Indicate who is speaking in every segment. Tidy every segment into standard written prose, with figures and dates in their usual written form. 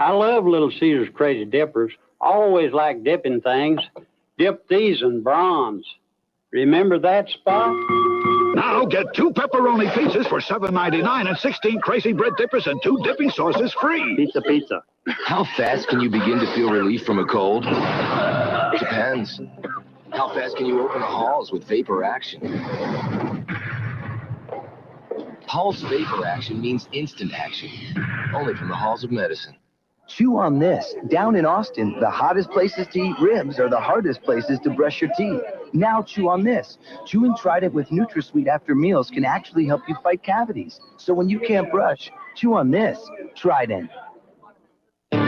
Speaker 1: I love Little Caesar's Crazy Dippers. Always like dipping things. Dip these in bronze. Remember that spot?
Speaker 2: Now get 2 pepperoni pizzas for $7.99 and 16 Crazy Bread Dippers and 2 dipping sauces free.
Speaker 1: Pizza, pizza.
Speaker 3: How fast can you begin to feel relief from a cold? Depends. How fast can you open the halls with vapor action? Pulse vapor action means instant action. Only from the halls of medicine.
Speaker 4: Chew on this. Down in Austin, the hottest places to eat ribs are the hardest places to brush your teeth. Now chew on this. Chewing Trident with NutraSweet after meals can actually help you fight cavities. So when you can't brush, chew on this. Trident.
Speaker 5: They're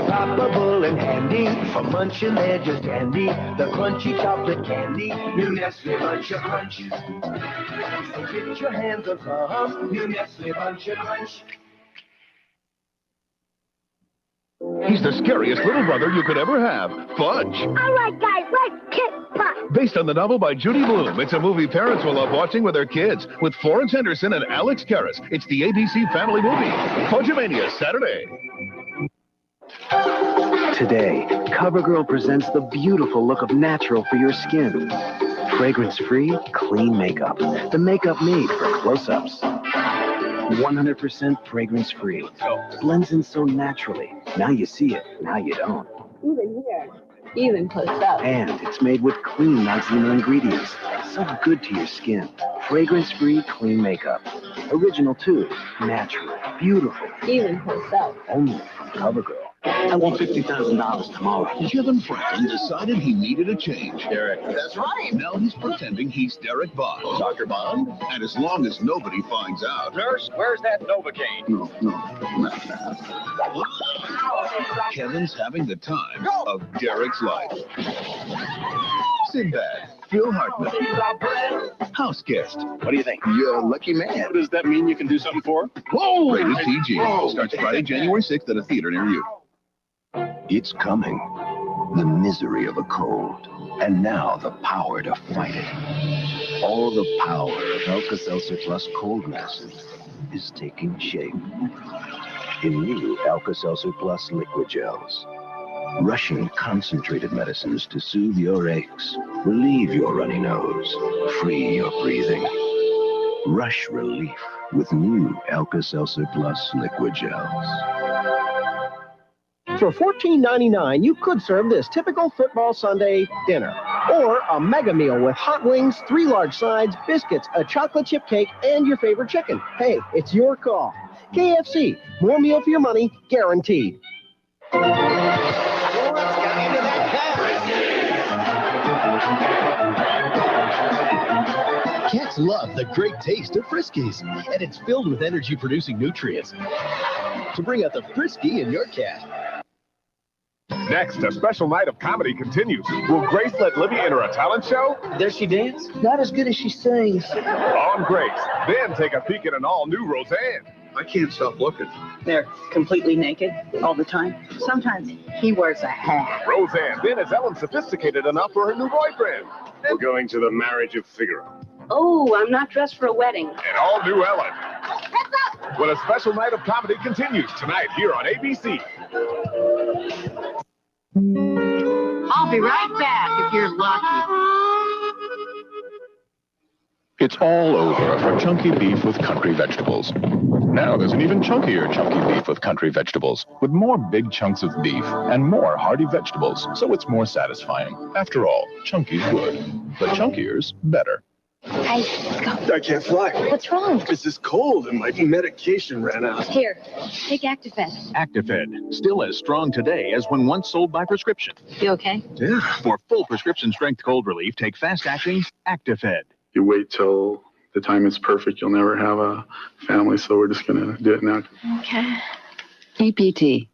Speaker 5: poppable and handy, for munching they're just handy. The crunchy chocolate candy, new Nestle Bunch of Crunch. So get your hands on some new Nestle Bunch of Crunch.
Speaker 6: He's the scariest little brother you could ever have, Fudge.
Speaker 7: All right, guys, let's kick butt.
Speaker 6: Based on the novel by Judy Blume, it's a movie parents will love watching with their kids. With Florence Henderson and Alex Karras, it's the ABC family movie. Fudgemania, Saturday.
Speaker 8: Today, Covergirl presents the beautiful look of natural for your skin. Fragrance-free, clean makeup. The makeup made for close-ups. 100% fragrance-free. Blends in so naturally. Now you see it, now you don't.
Speaker 9: Even here, even close up.
Speaker 8: And it's made with clean, non-seasonal ingredients. So good to your skin. Fragrance-free, clean makeup. Original too. Natural. Beautiful.
Speaker 9: Even close up.
Speaker 8: Only from Covergirl. I want $50,000 tomorrow.
Speaker 6: Kevin Franklin decided he needed a change.
Speaker 3: Derek. That's right.
Speaker 6: Now he's pretending he's Derek Bond.
Speaker 3: Dr. Bond?
Speaker 6: And as long as nobody finds out...
Speaker 3: Nurse, where's that Novocaine?
Speaker 6: No. Kevin's having the time of Derek's life. Sinbad, Phil Hartman, Houseguest.
Speaker 3: What do you think?
Speaker 6: You're a lucky man.
Speaker 3: Does that mean you can do something for?
Speaker 6: Whoa! Rated PG. Starts Friday, January 6th at a theater near you.
Speaker 2: It's coming. The misery of a cold. And now the power to fight it. All the power of Alka-Seltzer Plus cold medicine is taking shape. In new Alka-Seltzer Plus liquid gels. Russian concentrated medicines to soothe your aches, relieve your runny nose, free your breathing. Rush relief with new Alka-Seltzer Plus liquid gels.
Speaker 10: For $14.99, you could serve this typical football Sunday dinner. Or a mega meal with hot wings, 3 large sides, biscuits, a chocolate chip cake, and your favorite chicken. Hey, it's your call. KFC, more meal for your money, guaranteed.
Speaker 11: Cats love the great taste of Friskies, and it's filled with energy-producing nutrients to bring out the frisky in your cat.
Speaker 12: Next, a special night of comedy continues. Will Grace let Libby enter a talent show?
Speaker 10: Does she dance? Not as good as she sings.
Speaker 12: On Grace. Then take a peek at an all-new Roseanne.
Speaker 13: I can't stop looking.
Speaker 14: They're completely naked all the time. Sometimes he wears a hat.
Speaker 12: Roseanne. Then is Ellen sophisticated enough for her new boyfriend?
Speaker 13: We're going to the marriage of Figaro.
Speaker 14: Oh, I'm not dressed for a wedding.
Speaker 12: An all-new Ellen. Heads up! When a special night of comedy continues tonight here on ABC.
Speaker 14: I'll be right back if you're lucky.
Speaker 6: It's all over for chunky beef with country vegetables. Now there's an even chunkier chunky beef with country vegetables, with more big chunks of beef and more hearty vegetables, so it's more satisfying. After all, chunky's good, but chunkier's better.
Speaker 7: Hey, let's go.
Speaker 13: I can't fly.
Speaker 7: What's wrong?
Speaker 13: It's this cold and my medication ran out.
Speaker 7: Here, take Actifed.
Speaker 15: Actifed, still as strong today as when once sold by prescription.
Speaker 14: You okay?
Speaker 13: Yeah.
Speaker 15: For full prescription-strength cold relief, take fast-acting Actifed.
Speaker 13: You wait till the time is perfect. You'll never have a family, so we're just going to do it now.
Speaker 14: Okay. APT,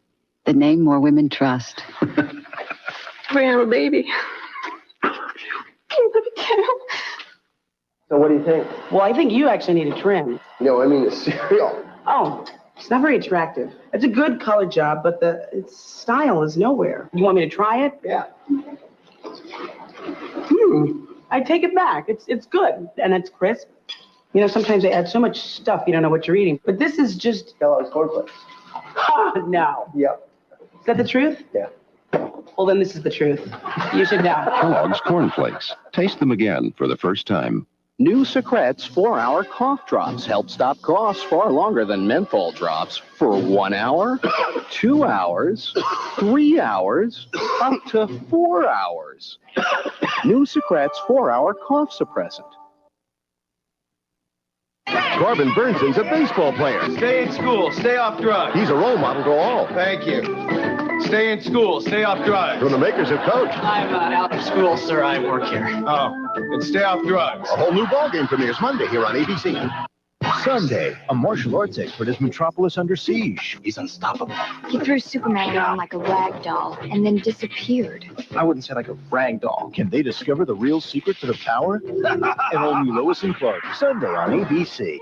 Speaker 14: the name more women trust.
Speaker 9: We're gonna have a baby. I love you too.
Speaker 10: So what do you think?
Speaker 16: Well, I think you actually need a trim.
Speaker 10: No, I mean the cereal.
Speaker 16: Oh, it's not very attractive. It's a good color job, but its style is nowhere. You want me to try it?
Speaker 10: Yeah.
Speaker 16: I take it back. It's good, and it's crisp. You know, sometimes they add so much stuff you don't know what you're eating. But this is just
Speaker 10: Kellogg's cornflakes.
Speaker 16: No.
Speaker 4: Yep.
Speaker 16: Is that the truth?
Speaker 4: Yeah.
Speaker 16: Well, then this is the truth. You should know.
Speaker 17: Kellogg's Corn Flakes. Taste them again for the first time.
Speaker 8: New Secret's 4-hour cough drops help stop coughs far longer than menthol drops for 1 hour, 2 hours, 3 hours, up to 4 hours. New Secret's 4-hour cough suppressant.
Speaker 11: Corbin Burnson's a baseball player.
Speaker 18: Stay in school. Stay off drugs.
Speaker 11: He's a role model to all.
Speaker 18: Thank you. Stay in school. Stay off drugs.
Speaker 11: From the makers of Coach.
Speaker 19: I'm out of school, sir. I work here.
Speaker 18: Oh, and stay off drugs.
Speaker 11: A whole new ballgame premieres Monday here on ABC.
Speaker 20: Sunday, a martial arts expert has Metropolis under siege.
Speaker 8: He's unstoppable.
Speaker 7: He threw Superman around like a rag doll and then disappeared.
Speaker 20: I wouldn't say like a rag doll. Can they discover the real secret to the power? And all new Lois and Clark, Sunday on ABC.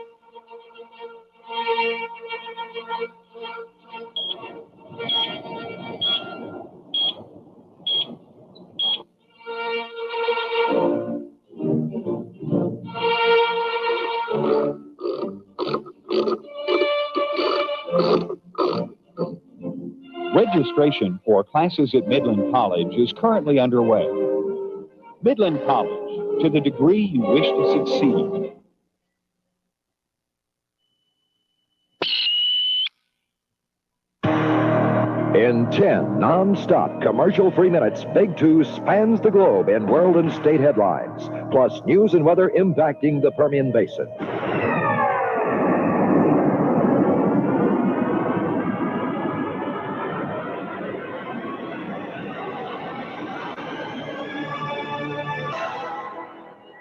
Speaker 21: Registration for classes at Midland College is currently underway. Midland College, to the degree you wish to succeed.
Speaker 22: In 10 non-stop commercial-free minutes, Big 2 spans the globe in world and state headlines, plus news and weather impacting the Permian Basin.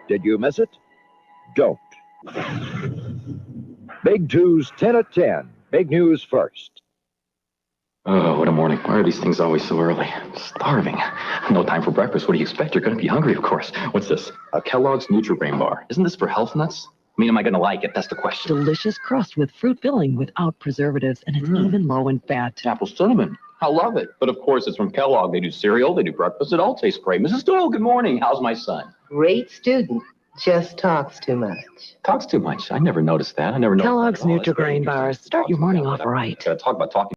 Speaker 22: Did you miss it? Don't. Big 2's 10 at 10. Big news first.
Speaker 3: Oh, what a morning. Why are these things always so early? Starving. No time for breakfast. What do you expect? You're going to be hungry, of course. What's this? A Kellogg's Nutri-Grain bar. Isn't this for health nuts? I mean, am I going to like it? That's the question.
Speaker 23: Delicious crust with fruit filling without preservatives, and it's even low in fat.
Speaker 3: Apple cinnamon. I love it. But of course, it's from Kellogg. They do cereal, they do breakfast. It all tastes great. Mrs. Doyle, good morning. How's my son?
Speaker 24: Great student. Just talks too much.
Speaker 3: Talks too much. I never noticed that. I never noticed.
Speaker 23: Kellogg's Nutri-Grain bars. Start your morning off right.
Speaker 3: Gotta talk about talking.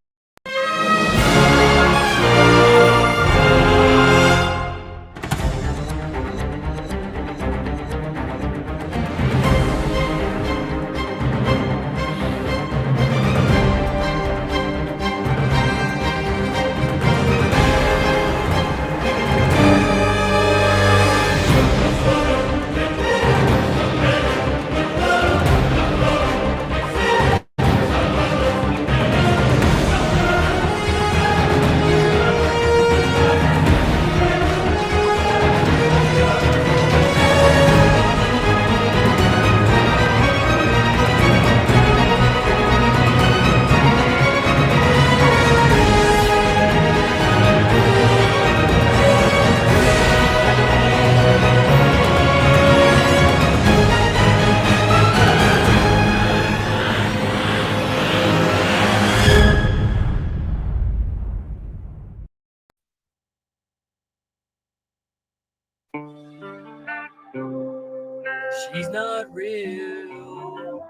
Speaker 25: She's not real.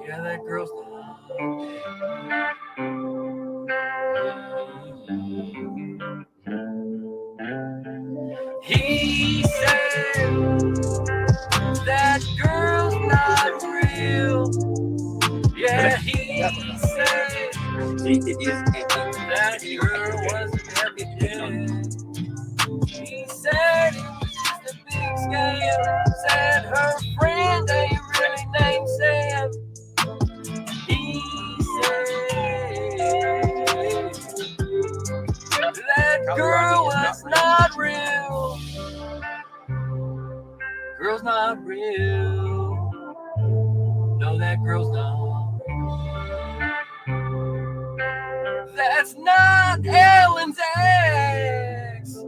Speaker 25: Yeah, that girl's not. He said that girl's not real. Yeah, he said that girl wasn't everything. He said it was just a big scam. Said her friend ain't really named Sam. He said that girl was not real. Girl's not real. No, that girl's not. That's not Ellen's ex.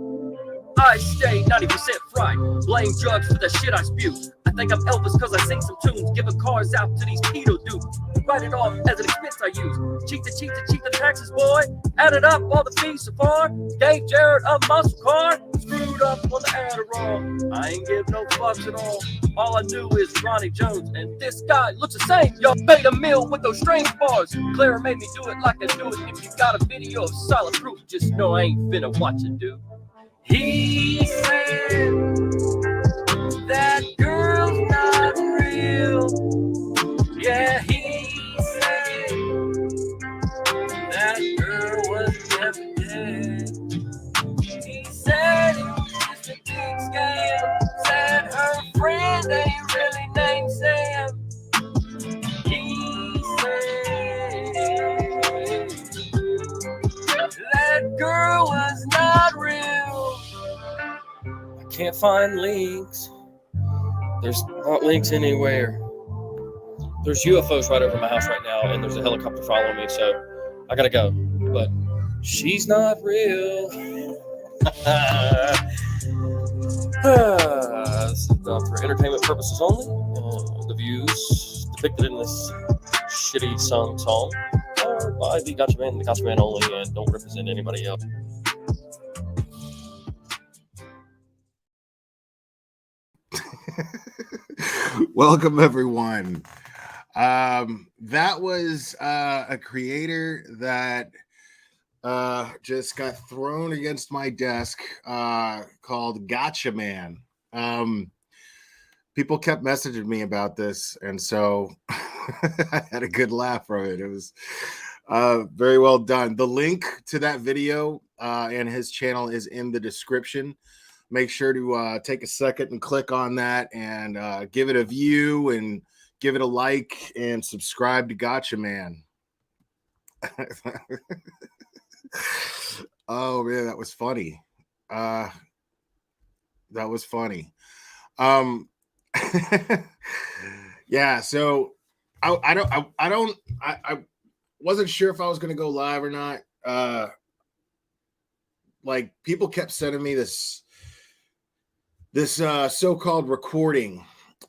Speaker 25: I stay 90% fried. Blame drugs for the shit I spew. I think I'm Elvis cause I sing some tunes. Giving cars out to these pedo dudes. Write it off as an expense I use. Cheat the taxes, boy. Added up all the fees so far. Gave Jared a muscle car. screwed up on the Adderall. I ain't give no fucks at all I knew is Ronnie Jones, and this guy looks the same. Y'all made a meal with those strange bars. Clara made me do it like I do it. If you got a video of solid proof, just know I ain't finna watch it, dude. He said that girl's not real. Yeah, he said that girl was never dead. He said it was just a big scam. Said her friend ain't really named Sam. He said that girl was not real. I can't find links. There's not links anywhere. There's UFOs right over my house right now, and there's a helicopter following me, so I gotta go. But she's not real. This is done for entertainment purposes only. The views depicted in this shitty song are by the Gotcha Man and the Gotcha Man only, and don't represent anybody else.
Speaker 1: Welcome, everyone. That was a creator that just got thrown against my desk called Gotcha Man. People kept messaging me about this, and so I had a good laugh from it. It was very well done. The link to that video and his channel is in the description. Make sure to take a second and click on that and give it a view and give it a like and subscribe to Gotcha Man. Oh man, that was funny. That was funny. Yeah, so I wasn't sure if I was gonna go live or not. Like, people kept sending me this so-called recording.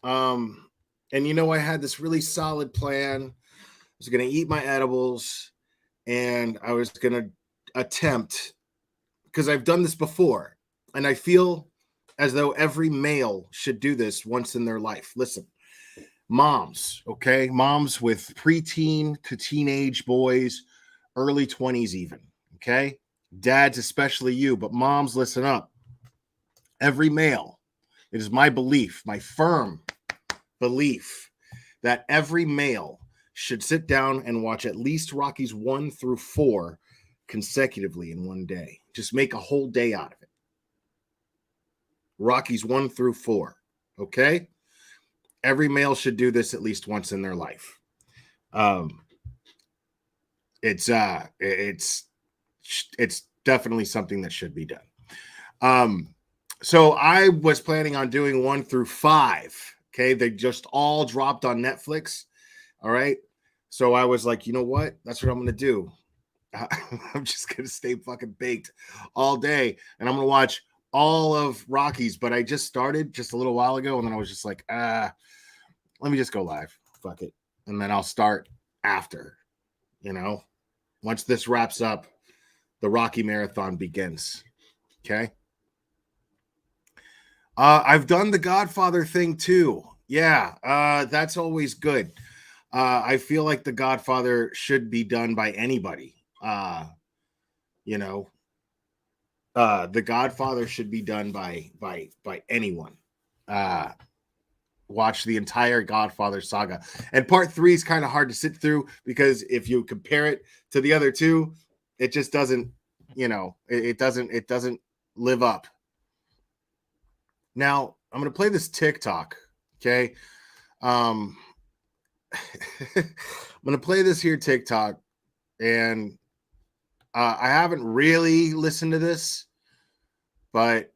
Speaker 1: And you know, I had this really solid plan. I was gonna eat my edibles, and I was gonna attempt, because I've done this before, and I feel as though every male should do this once in their life. Listen, moms, okay? Moms with preteen to teenage boys, early 20s even, okay? Dads, especially you, but moms, listen up. Every male, it is my belief, my firm belief, that every male should sit down and watch at least Rockies 1 through 4 consecutively in one day. Just make a whole day out of it. Rockies 1 through 4. Okay? Every male should do this at least once in their life. It's definitely something that should be done. So I was planning on doing 1 through 5. Okay, they just all dropped on Netflix. All right. So I was like, you know what? That's what I'm going to do. I'm just going to stay fucking baked all day, and I'm going to watch all of Rockies. But I just started just a little while ago, and then I was just like, let me just go live. Fuck it. And then I'll start after, you know, once this wraps up, the Rocky Marathon begins. Okay. I've done the Godfather thing too. Yeah, that's always good. I feel like the Godfather should be done by anybody. You know, the Godfather should be done by anyone. Watch the entire Godfather saga, and part 3 is kind of hard to sit through, because if you compare it to the other two, it just doesn't, you know, it doesn't live up. Now, I'm going to play this TikTok, okay? I'm going to play this here TikTok, and I haven't really listened to this, but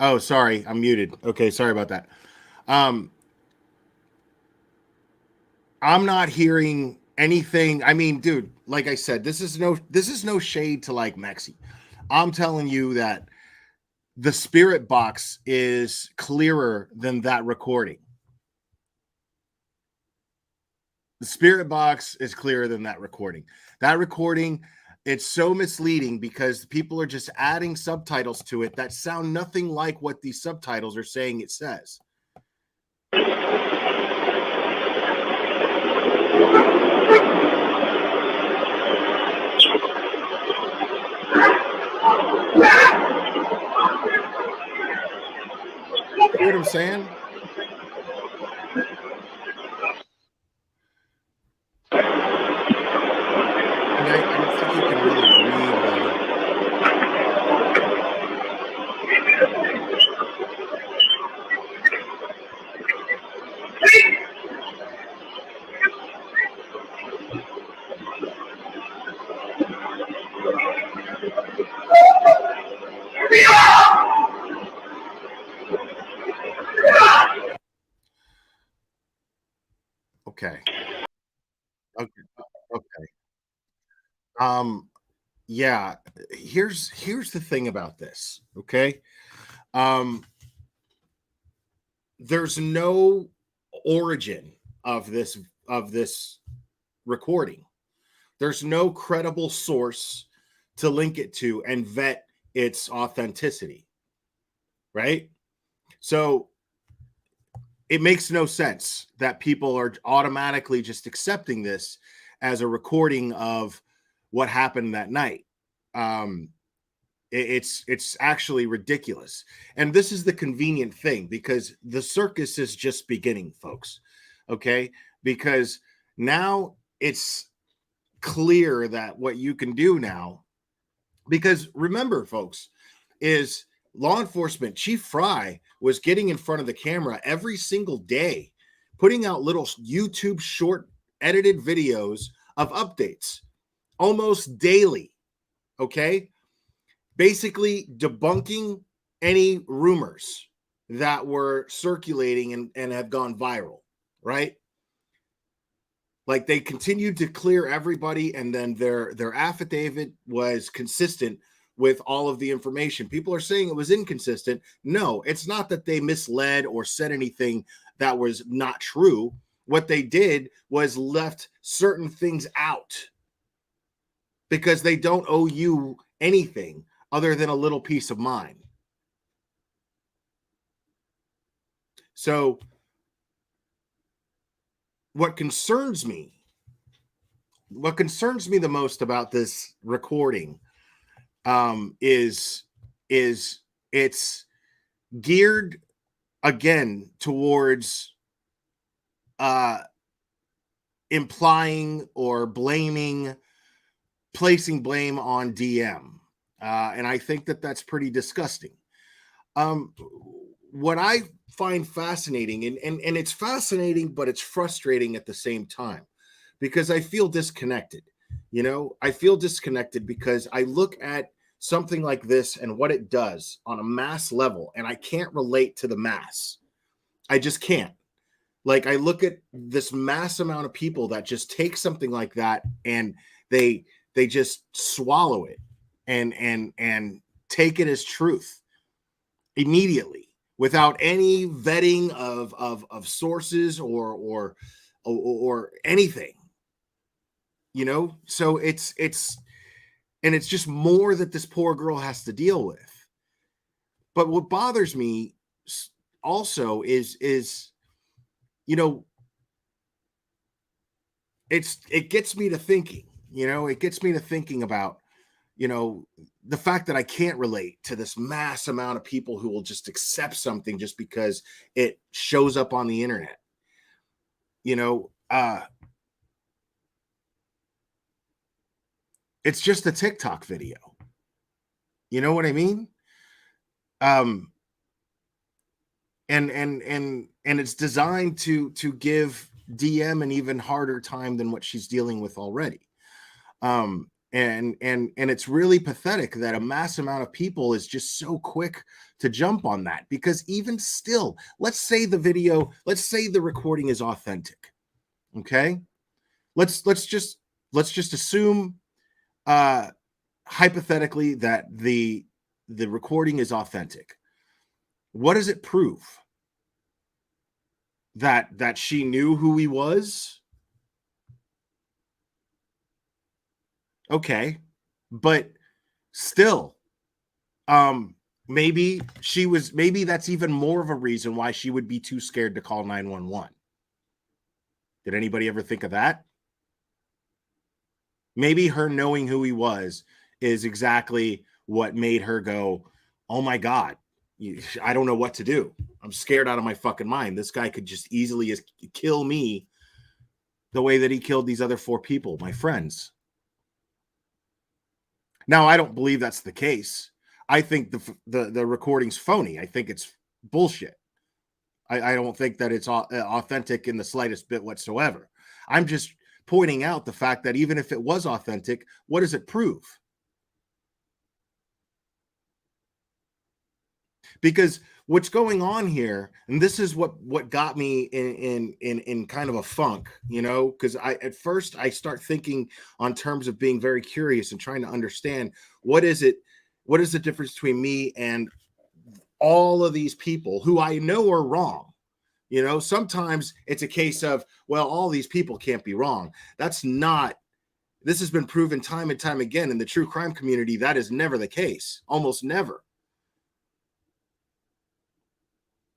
Speaker 1: Oh, sorry, I'm muted. Okay, sorry about that. I'm not hearing anything. I mean, dude, like I said, this is no shade to like Mexi. I'm telling you that the spirit box is clearer than that recording. The spirit box is clearer than that recording. That recording, it's so misleading because people are just adding subtitles to it that sound nothing like what these subtitles are saying it says. You know what I'm saying? I don't think you can really read Okay. Yeah, here's the thing about this, okay? There's no origin of this recording. There's no credible source to link it to and vet its authenticity, right? So it makes no sense that people are automatically just accepting this as a recording of what happened that night. It's actually ridiculous. And this is the convenient thing because the circus is just beginning, folks. Okay? Because now it's clear that what you can do now, because remember, folks, is law enforcement, Chief Fry was getting in front of the camera every single day, putting out little YouTube short edited videos of updates almost daily. Okay. Basically debunking any rumors that were circulating and have gone viral, right? Like they continued to clear everybody, and then their affidavit was consistent with all of the information. People are saying it was inconsistent. No, it's not that they misled or said anything that was not true. What they did was left certain things out because they don't owe you anything other than a little peace of mind. So what concerns me the most about this recording is it's geared again towards implying or placing blame on DM. And I think that that's pretty disgusting. What I find fascinating, and it's fascinating, but it's frustrating at the same time, because I feel disconnected. You know, I feel disconnected because I look at something like this and what it does on a mass level, and I can't relate to the mass. I just can't. Like, I look at this mass amount of people that just take something like that and they just swallow it and take it as truth immediately without any vetting of sources or anything, you know? So it's just more that this poor girl has to deal with. But what bothers me also is, you know, it gets me to thinking, you know, it gets me to thinking about, you know, the fact that I can't relate to this mass amount of people who will just accept something just because it shows up on the internet. You know, it's just a TikTok video. You know what I mean? And it's designed to give DM an even harder time than what she's dealing with already. And it's really pathetic that a mass amount of people is just so quick to jump on that, because even still, let's say the recording is authentic. Okay. Let's just assume hypothetically that the recording is authentic. What does it prove? That she knew who he was? Okay, but still, maybe that's even more of a reason why she would be too scared to call 911. Did anybody ever think of that? Maybe her knowing who he was is exactly what made her go, oh my God, I don't know what to do. I'm scared out of my fucking mind. This guy could just easily kill me the way that he killed these other 4 people, my friends. Now, I don't believe that's the case. I think the recording's phony. I think it's bullshit. I don't think that it's authentic in the slightest bit whatsoever. I'm just pointing out the fact that even if it was authentic, what does it prove? Because what's going on here, and this is what got me in kind of a funk, you know, because at first I start thinking on terms of being very curious and trying to understand what is the difference between me and all of these people who I know are wrong. You know, sometimes it's a case of, well, all these people can't be wrong. This has been proven time and time again in the true crime community. That is never the case. Almost never.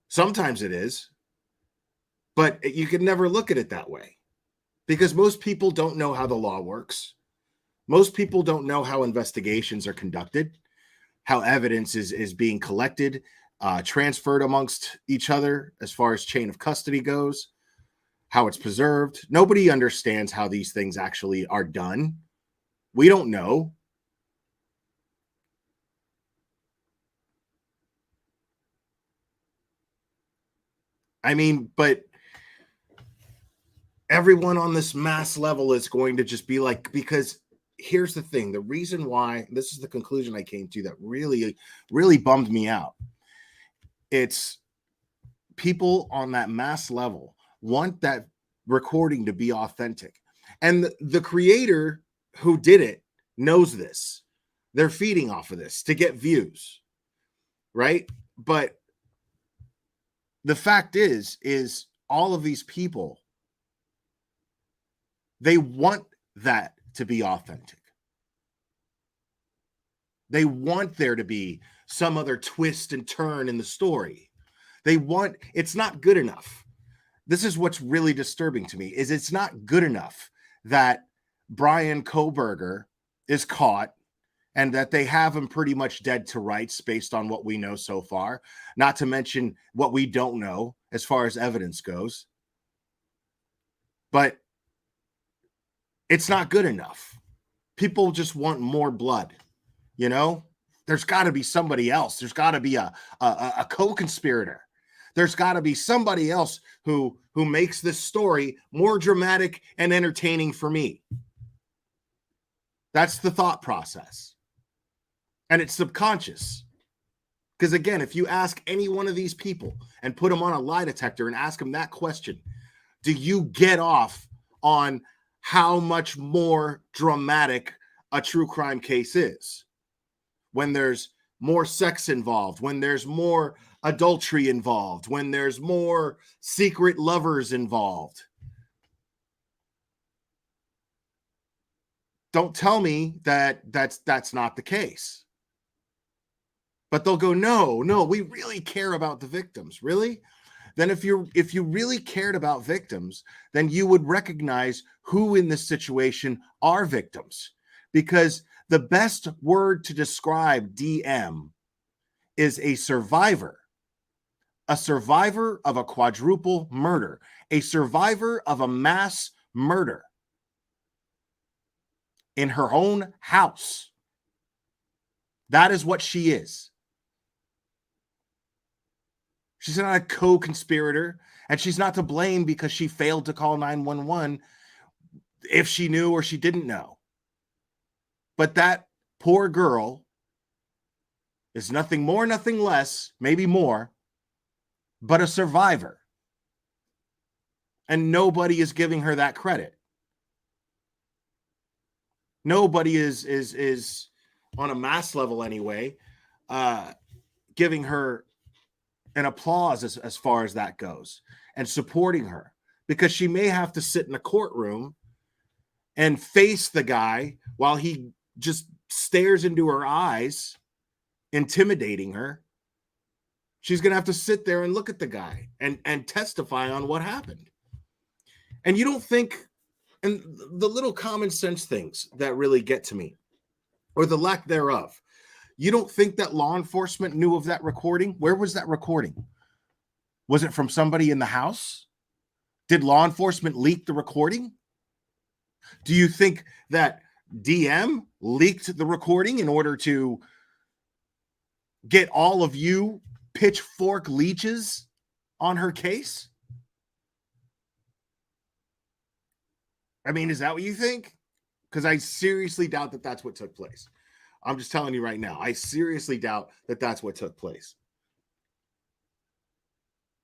Speaker 1: Sometimes it is, but you can never look at it that way, because most people don't know how the law works. Most people don't know how investigations are conducted, how evidence is being collected, transferred amongst each other as far as chain of custody goes, how it's preserved. Nobody understands how these things actually are done. We don't know. I mean, but everyone on this mass level is going to just be like, because here's the thing, the reason why, this is the conclusion I came to that really, really bummed me out. It's people on that mass level want that recording to be authentic. And the creator who did it knows this. They're feeding off of this to get views, right? But the fact is all of these people, they want that to be authentic. They want there to be some other twist and turn in the story. It's not good enough. This is what's really disturbing to me, is it's not good enough that Brian Kohberger is caught and that they have him pretty much dead to rights based on what we know so far, not to mention what we don't know as far as evidence goes. But it's not good enough. People just want more blood, you know? There's got to be somebody else. There's got to be a co-conspirator. There's got to be somebody else who makes this story more dramatic and entertaining for me. That's the thought process. And it's subconscious. Because again, if you ask any one of these people and put them on a lie detector and ask them that question, do you get off on how much more dramatic a true crime case is? When there's more sex involved, when there's more adultery involved, when there's more secret lovers involved. Don't tell me that that's not the case. But they'll go, no, we really care about the victims. Really? Then if you really cared about victims, then you would recognize who in this situation are victims. Because the best word to describe DM is a survivor of a quadruple murder, a survivor of a mass murder in her own house. That is what she is. She's not a co-conspirator, and she's not to blame because she failed to call 911 if she knew or she didn't know. But that poor girl is nothing more, nothing less, maybe more, but a survivor. And nobody is giving her that credit. Nobody is on a mass level anyway, giving her an applause as far as that goes and supporting her, because she may have to sit in a courtroom and face the guy while he just stares into her eyes, intimidating her. She's going to have to sit there and look at the guy and testify on what happened. And you don't think, and the little common sense things that really get to me, or the lack thereof, you don't think that law enforcement knew of that recording? Where was that recording? Was it from somebody in the house? Did law enforcement leak the recording? Do you think that DM leaked the recording in order to get all of you pitchfork leeches on her case? I mean, is that what you think? Because I seriously doubt that that's what took place. I'm just telling you right now, I seriously doubt that that's what took place.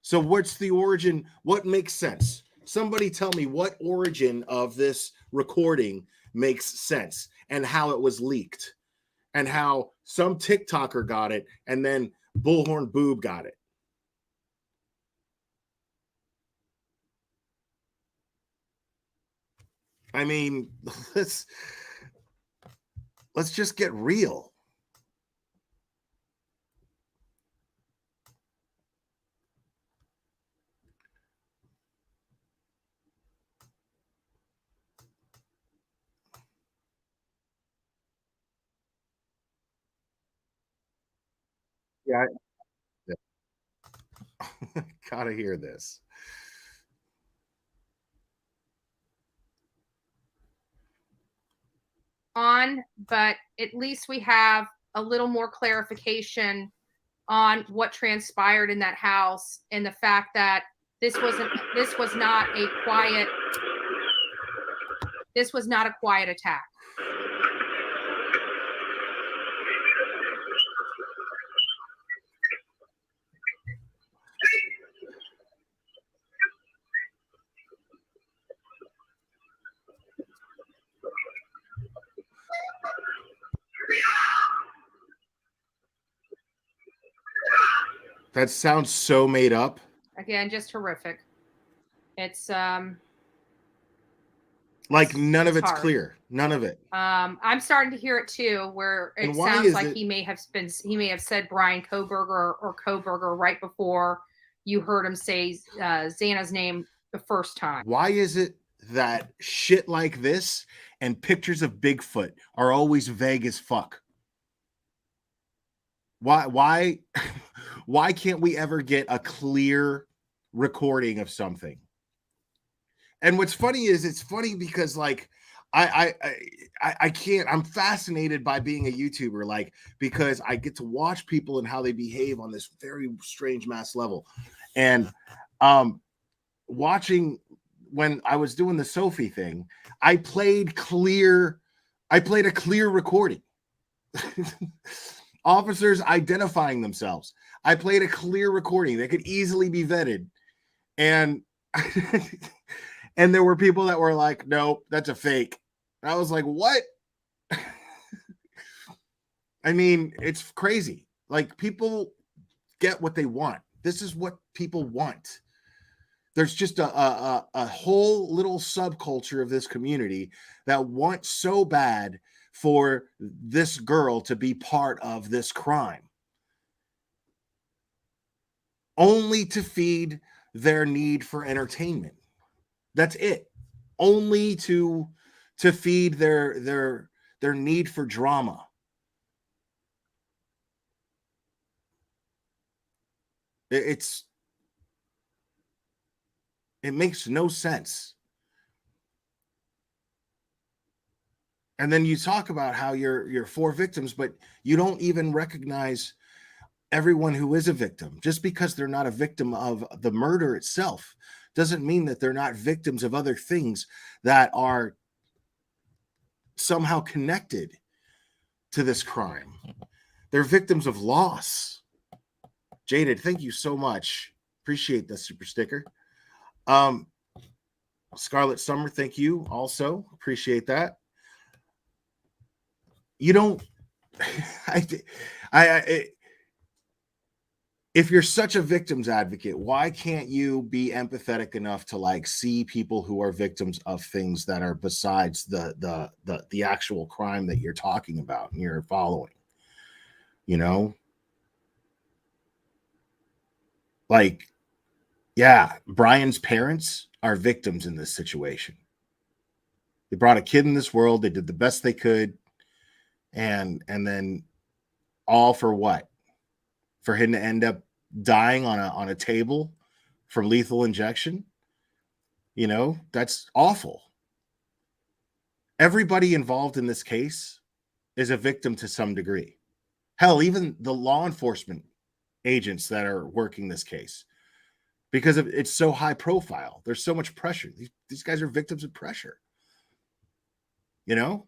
Speaker 1: So what's the origin? What makes sense? Somebody tell me what origin of this recording makes sense and how it was leaked and how some TikToker got it and then Bullhorn Boob got it. I mean, let's just get real. Yeah, gotta hear this.
Speaker 2: On, but at least we have a little more clarification on what transpired in that house and the fact that this was not a quiet attack.
Speaker 1: That sounds so made up.
Speaker 2: Again, just horrific. It's
Speaker 1: like none of it's
Speaker 2: hard.
Speaker 1: Clear. None of it.
Speaker 2: I'm starting to hear it too, where it sounds like he may have said Brian Kohberger or Kohberger right before you heard him say Xana's name the first time.
Speaker 1: Why is it that shit like this and pictures of Bigfoot are always vague as fuck? Why can't we ever get a clear recording of something? And what's funny is it's funny because like I can't, I'm fascinated by being a YouTuber, like, because I get to watch people and how they behave on this very strange mass level. And watching when I was doing the Sophie thing, I played a clear recording. Officers identifying themselves. I played a clear recording that could easily be vetted. And and there were people that were like, nope, that's a fake. I was like, what? I mean, it's crazy. Like, people get what they want. This is what people want. There's just a whole little subculture of this community that wants so bad for this girl to be part of this crime, only to feed their need for entertainment. That's it. Only to feed their need for drama. It makes no sense. And then you talk about how you're for victims, but you don't even recognize everyone who is a victim. Just because they're not a victim of the murder itself doesn't mean that they're not victims of other things that are somehow connected to this crime. They're victims of loss. Jaded, thank you so much. Appreciate the super sticker. Scarlet Summer, thank you also. Appreciate that. You don't, if you're such a victim's advocate, why can't you be empathetic enough to like see people who are victims of things that are besides the actual crime that you're talking about and you're following? You know, like, yeah, Brian's parents are victims in this situation. They brought a kid in this world. They did the best they could. And then all for what? For him to end up dying on a table from lethal injection? You know, that's awful. Everybody involved in this case is a victim to some degree. Hell, even the law enforcement agents that are working this case, because it's so high profile. There's so much pressure. These guys are victims of pressure. You know?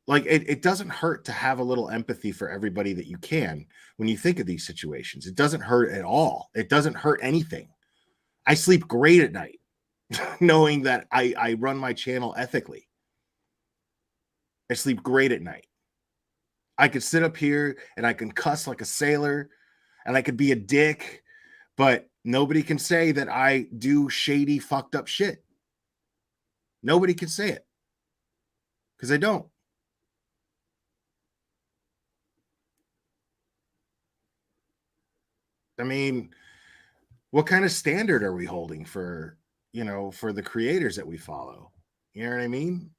Speaker 1: Like, it doesn't hurt to have a little empathy for everybody that you can when you think of these situations. It doesn't hurt at all. It doesn't hurt anything. I sleep great at night knowing that I run my channel ethically. I sleep great at night. I could sit up here and I can cuss like a sailor and I could be a dick, but nobody can say that I do shady, fucked up shit. Nobody can say it because I don't. I mean, what kind of standard are we holding for, you know, for the creators that we follow? You know what I mean?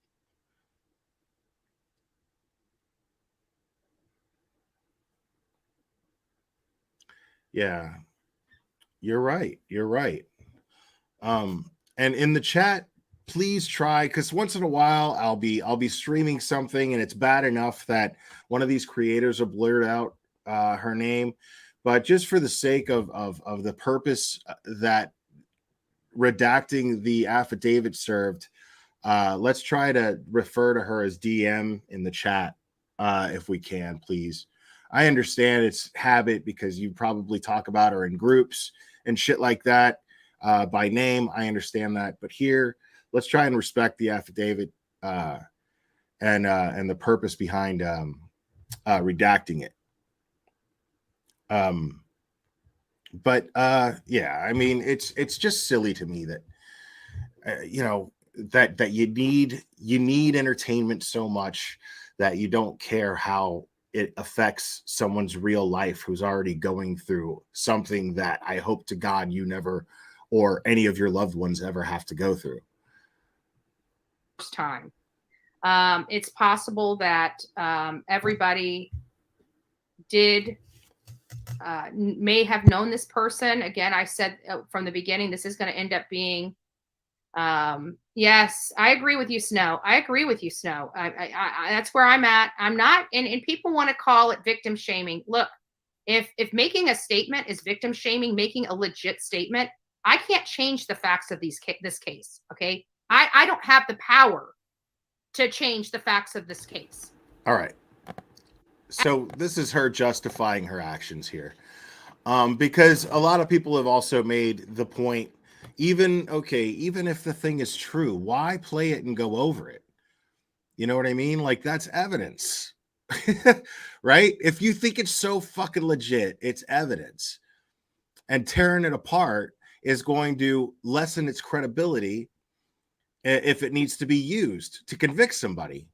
Speaker 1: Yeah, you're right. You're right. And in the chat, please try, because once in a while I'll be streaming something and it's bad enough that one of these creators will blurt out her name. But just for the sake of the purpose that redacting the affidavit served, let's try to refer to her as DM in the chat if we can, please. I understand it's habit because you probably talk about her in groups and shit like that by name. I understand that. But here, let's try and respect the affidavit and the purpose behind redacting it. But yeah, I mean, it's just silly to me that you know, that you need entertainment so much that you don't care how it affects someone's real life who's already going through something that I hope to God you never, or any of your loved ones ever, have to go through.
Speaker 2: First time. It's possible that everybody may have known this person. Again, I said from the beginning, this is going to end up being, yes, I agree with you, Snow. I agree with you, Snow. I that's where I'm at. I'm not, and people want to call it victim shaming. Look, if making a statement is victim shaming, making a legit statement, I can't change the facts of this case. Okay. I don't have the power to change the facts of this case.
Speaker 1: All right. So this is her justifying her actions here. Because a lot of people have also made the point, even if the thing is true, why play it and go over it? You know what I mean? Like, that's evidence. right? If you think it's so fucking legit, it's evidence. And tearing it apart is going to lessen its credibility if it needs to be used to convict somebody.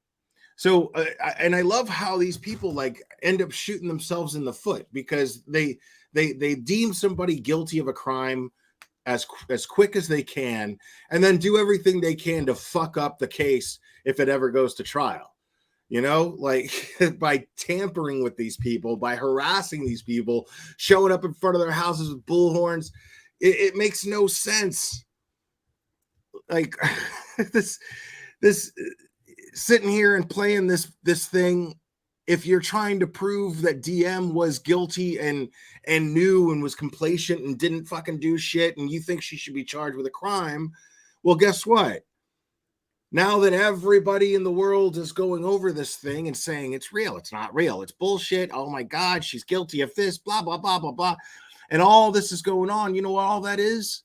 Speaker 1: So, and I love how these people like end up shooting themselves in the foot because they deem somebody guilty of a crime as quick as they can, and then do everything they can to fuck up the case if it ever goes to trial. You know, like by tampering with these people, by harassing these people, showing up in front of their houses with bullhorns. It makes no sense. Like this sitting here and playing this thing. If you're trying to prove that DM was guilty and knew and was complacent and didn't fucking do shit, and you think she should be charged with a crime, well, guess what? Now that everybody in the world is going over this thing and saying it's real, it's not real, it's bullshit, oh my God, she's guilty of this, blah, blah, blah, blah, blah, and all this is going on, you know what all that is?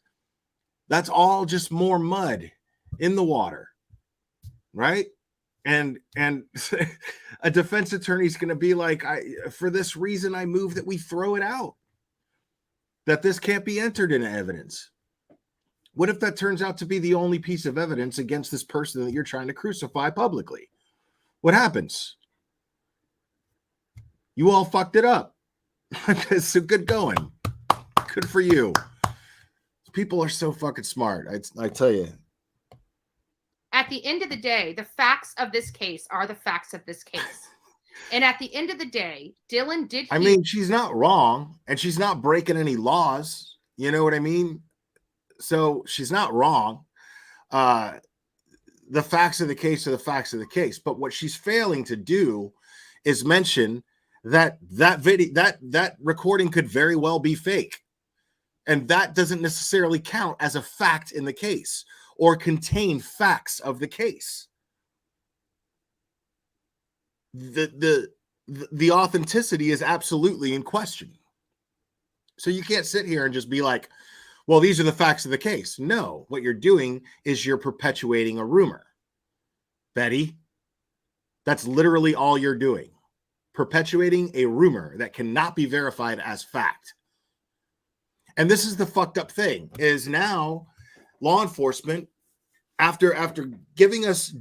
Speaker 1: That's all just more mud in the water, right? And a defense attorney is going to be like, for this reason, I move that we throw it out, that this can't be entered into evidence. What if that turns out to be the only piece of evidence against this person that you're trying to crucify publicly? What happens? You all fucked it up. So good going. Good for you. People are so fucking smart. I tell you.
Speaker 2: At the end of the day, the facts of this case are the facts of this case. And at the end of the day, Dylan did.
Speaker 1: I mean, she's not wrong, and she's not breaking any laws. You know what I mean? So she's not wrong. The facts of the case are the facts of the case. But what she's failing to do is mention that that recording could very well be fake. And that doesn't necessarily count as a fact in the case or contain facts of the case. The authenticity is absolutely in question. So you can't sit here and just be like, well, these are the facts of the case. No, what you're doing is you're perpetuating a rumor. Betty, that's literally all you're doing. Perpetuating a rumor that cannot be verified as fact. And this is the fucked up thing, is now law enforcement, after giving us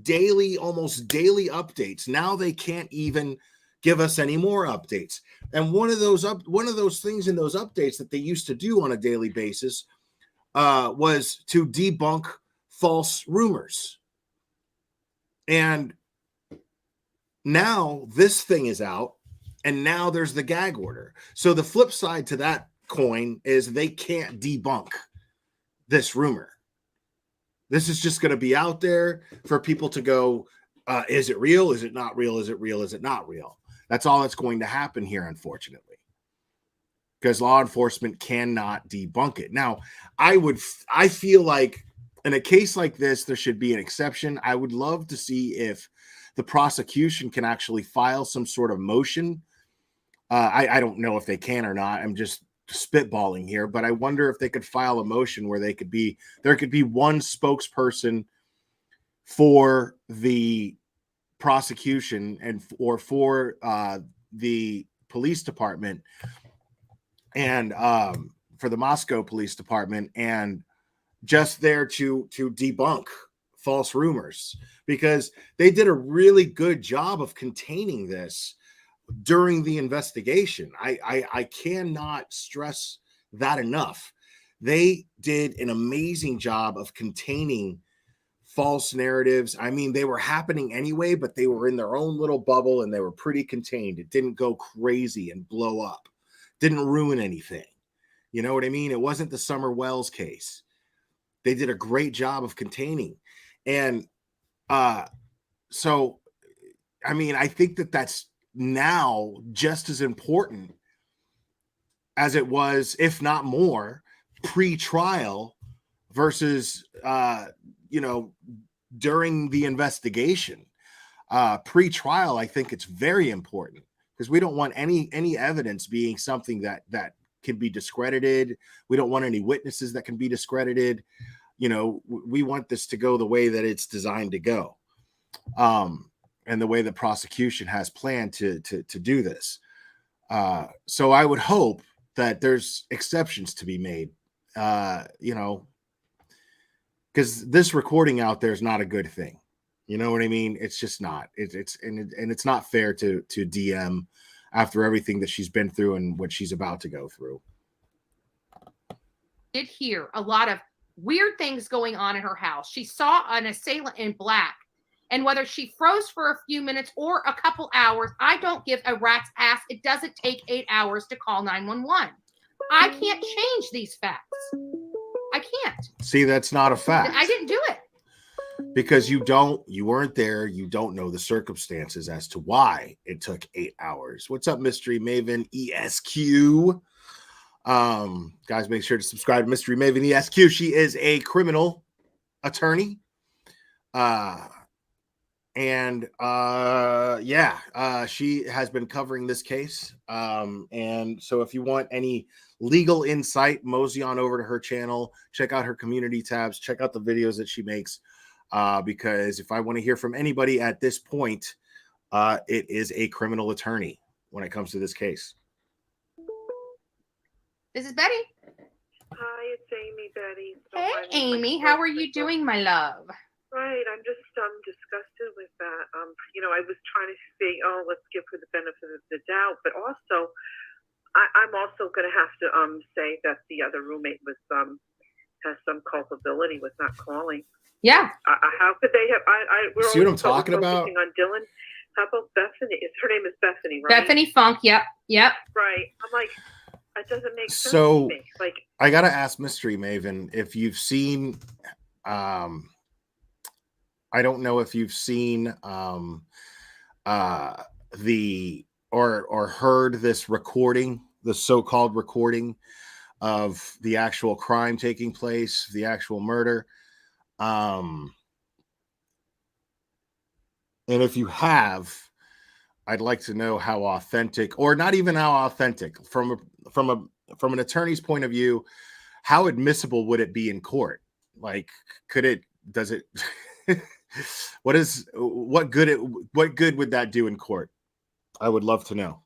Speaker 1: almost daily updates, now they can't even give us any more updates. And one of those things in those updates that they used to do on a daily basis was to debunk false rumors. And now this thing is out, and now there's the gag order. So the flip side to that coin is they can't debunk this rumor. This is just going to be out there for people to go, is it real? Is it not real? Is it real? Is it not real? That's all that's going to happen here, unfortunately, because law enforcement cannot debunk it. Now, I feel like in a case like this, there should be an exception. I would love to see if the prosecution can actually file some sort of motion. I don't know if they can or not. I'm just spitballing here, but I wonder if they could file a motion where there could be one spokesperson for the prosecution and or for the police department and for the Moscow Police Department, and just there to debunk false rumors, because they did a really good job of containing this during the investigation. I cannot stress that enough. They did an amazing job of containing false narratives. I mean, they were happening anyway, but they were in their own little bubble and they were pretty contained. It didn't go crazy and blow up. Didn't ruin anything. You know what I mean? It wasn't the Summer Wells case. They did a great job of containing. And so, I mean, I think that that's now just as important as it was, if not more, pre-trial versus during the investigation. Pre-trial, I think it's very important, because we don't want any evidence being something that can be discredited. We don't want any witnesses that can be discredited. You know, we want this to go the way that it's designed to go. and the way the prosecution has planned to do this. So I would hope that there's exceptions to be made, you know, because this recording out there is not a good thing. You know what I mean? It's just not. It's not fair to DM after everything that she's been through and what she's about to go through.
Speaker 2: Did hear a lot of weird things going on in her house. She saw an assailant in black, and whether she froze for a few minutes or a couple hours, I don't give a rat's ass. It doesn't take 8 hours to call 911. I can't change these facts. I can't.
Speaker 1: See, that's not a fact.
Speaker 2: I didn't do it.
Speaker 1: Because you weren't there. You don't know the circumstances as to why it took 8 hours. What's up, Mystery Maven ESQ? Guys, make sure to subscribe to Mystery Maven ESQ. She is a criminal attorney. She has been covering this case. And so if you want any legal insight, mosey on over to her channel, check out her community tabs, check out the videos that she makes. Because if I want to hear from anybody at this point, it is a criminal attorney when it comes to this case.
Speaker 2: This is Betty.
Speaker 5: Hi, it's Amy, Betty. So
Speaker 2: hey, Amy. How are you doing, my love?
Speaker 5: Right. I'm just disgusted with that. You know, I was trying to say, oh, let's give her the benefit of the doubt. But also, I'm also going to have to say that the other roommate was has some culpability with not calling.
Speaker 2: Yeah.
Speaker 5: How could they have? We're
Speaker 1: see what I'm talking about?
Speaker 5: On Dylan. How about Bethany? Her name is Bethany, right?
Speaker 2: Bethany Funk. Yep.
Speaker 5: Right. I'm like, that doesn't make sense
Speaker 1: So
Speaker 5: to me. Like,
Speaker 1: I gotta ask Mystery Maven if you've seen. I don't know if you've seen the or heard this recording, the so-called recording of the actual crime taking place, the actual murder. And if you have, I'd like to know how authentic, or not even how authentic, from an attorney's point of view, how admissible would it be in court? Like, does it what good would that do in court? I would love to know.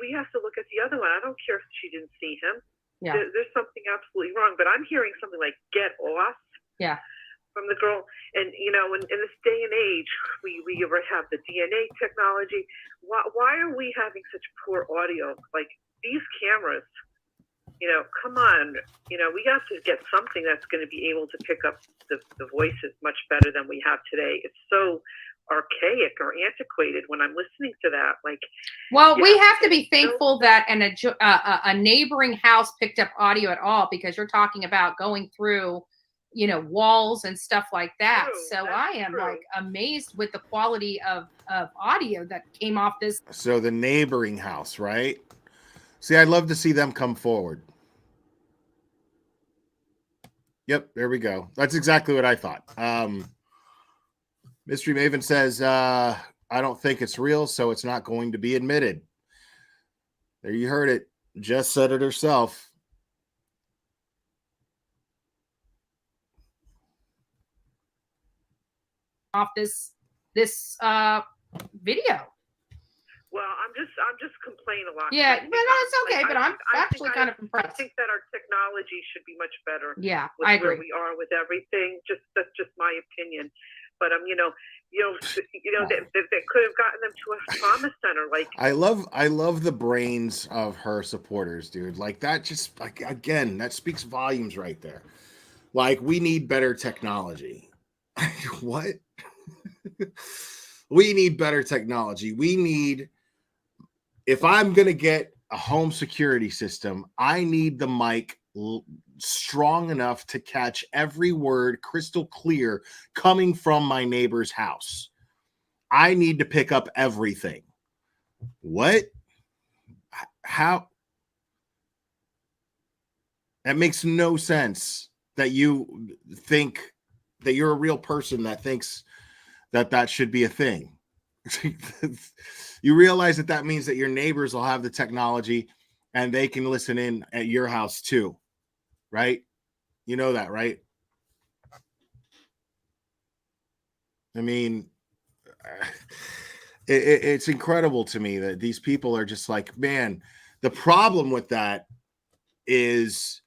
Speaker 5: we have to look at the other one. I don't care if she didn't see him.
Speaker 2: Yeah.
Speaker 5: There's something absolutely wrong. But I'm hearing something like "get off."
Speaker 2: Yeah.
Speaker 5: From the girl, and you know, in this day and age, we have the DNA technology. Why are we having such poor audio? Like these cameras, you know, come on, you know, we have to get something that's going to be able to pick up the voices much better than we have today. It's so archaic or antiquated when I'm listening to that. Like,
Speaker 2: well, we have to be thankful that a neighboring house picked up audio at all, because you're talking about going through, you know, walls and stuff like that. So I am like amazed with the quality of audio that came off this.
Speaker 1: So the neighboring house, right? See, I'd love to see them come forward. Yep, there we go. That's exactly what I thought. Mystery Maven says, I don't think it's real, so it's not going to be admitted. There you heard it. Just said it herself.
Speaker 2: Off this video.
Speaker 5: Well, I'm just complaining a lot.
Speaker 2: Yeah, but no, it's okay. But I'm actually kind of impressed.
Speaker 5: I think that our technology should be much better.
Speaker 2: Yeah,
Speaker 5: with
Speaker 2: I agree.
Speaker 5: Where we are with everything. That's just my opinion. But you know, they could have gotten them to a trauma center. Like,
Speaker 1: I love the brains of her supporters, dude. Like that, just like again, that speaks volumes right there. Like, we need better technology. What? We need better technology. We need, if I'm going to get a home security system, I need the mic strong enough to catch every word crystal clear coming from my neighbor's house. I need to pick up everything. What? How? That makes no sense that you think that you're a real person that thinks that should be a thing. You realize that means that your neighbors will have the technology and they can listen in at your house too, right? You know that, right? I mean, it's incredible to me that these people are just like, man, the problem with that is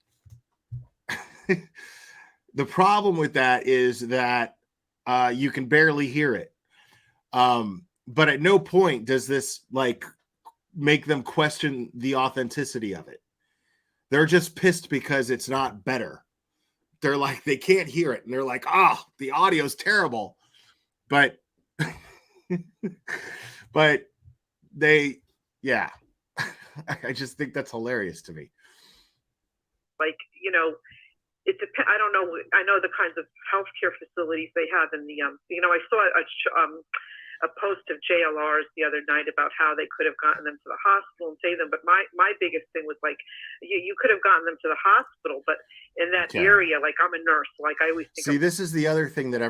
Speaker 1: that you can barely hear it. But at no point does this like make them question the authenticity of it. They're just pissed because it's not better. They're like, they can't hear it. And they're like, oh, the audio's terrible. But, but they, yeah, I just think that's hilarious to me.
Speaker 5: Like, you know, it depends. I don't know. I know the kinds of healthcare facilities they have in the, you know, I saw a post of JLR's the other night about how they could have gotten them to the hospital and saved them. But my biggest thing was like, you could have gotten them to the hospital, but in that area, like I'm a nurse, like I always think.
Speaker 1: See, this is the other thing that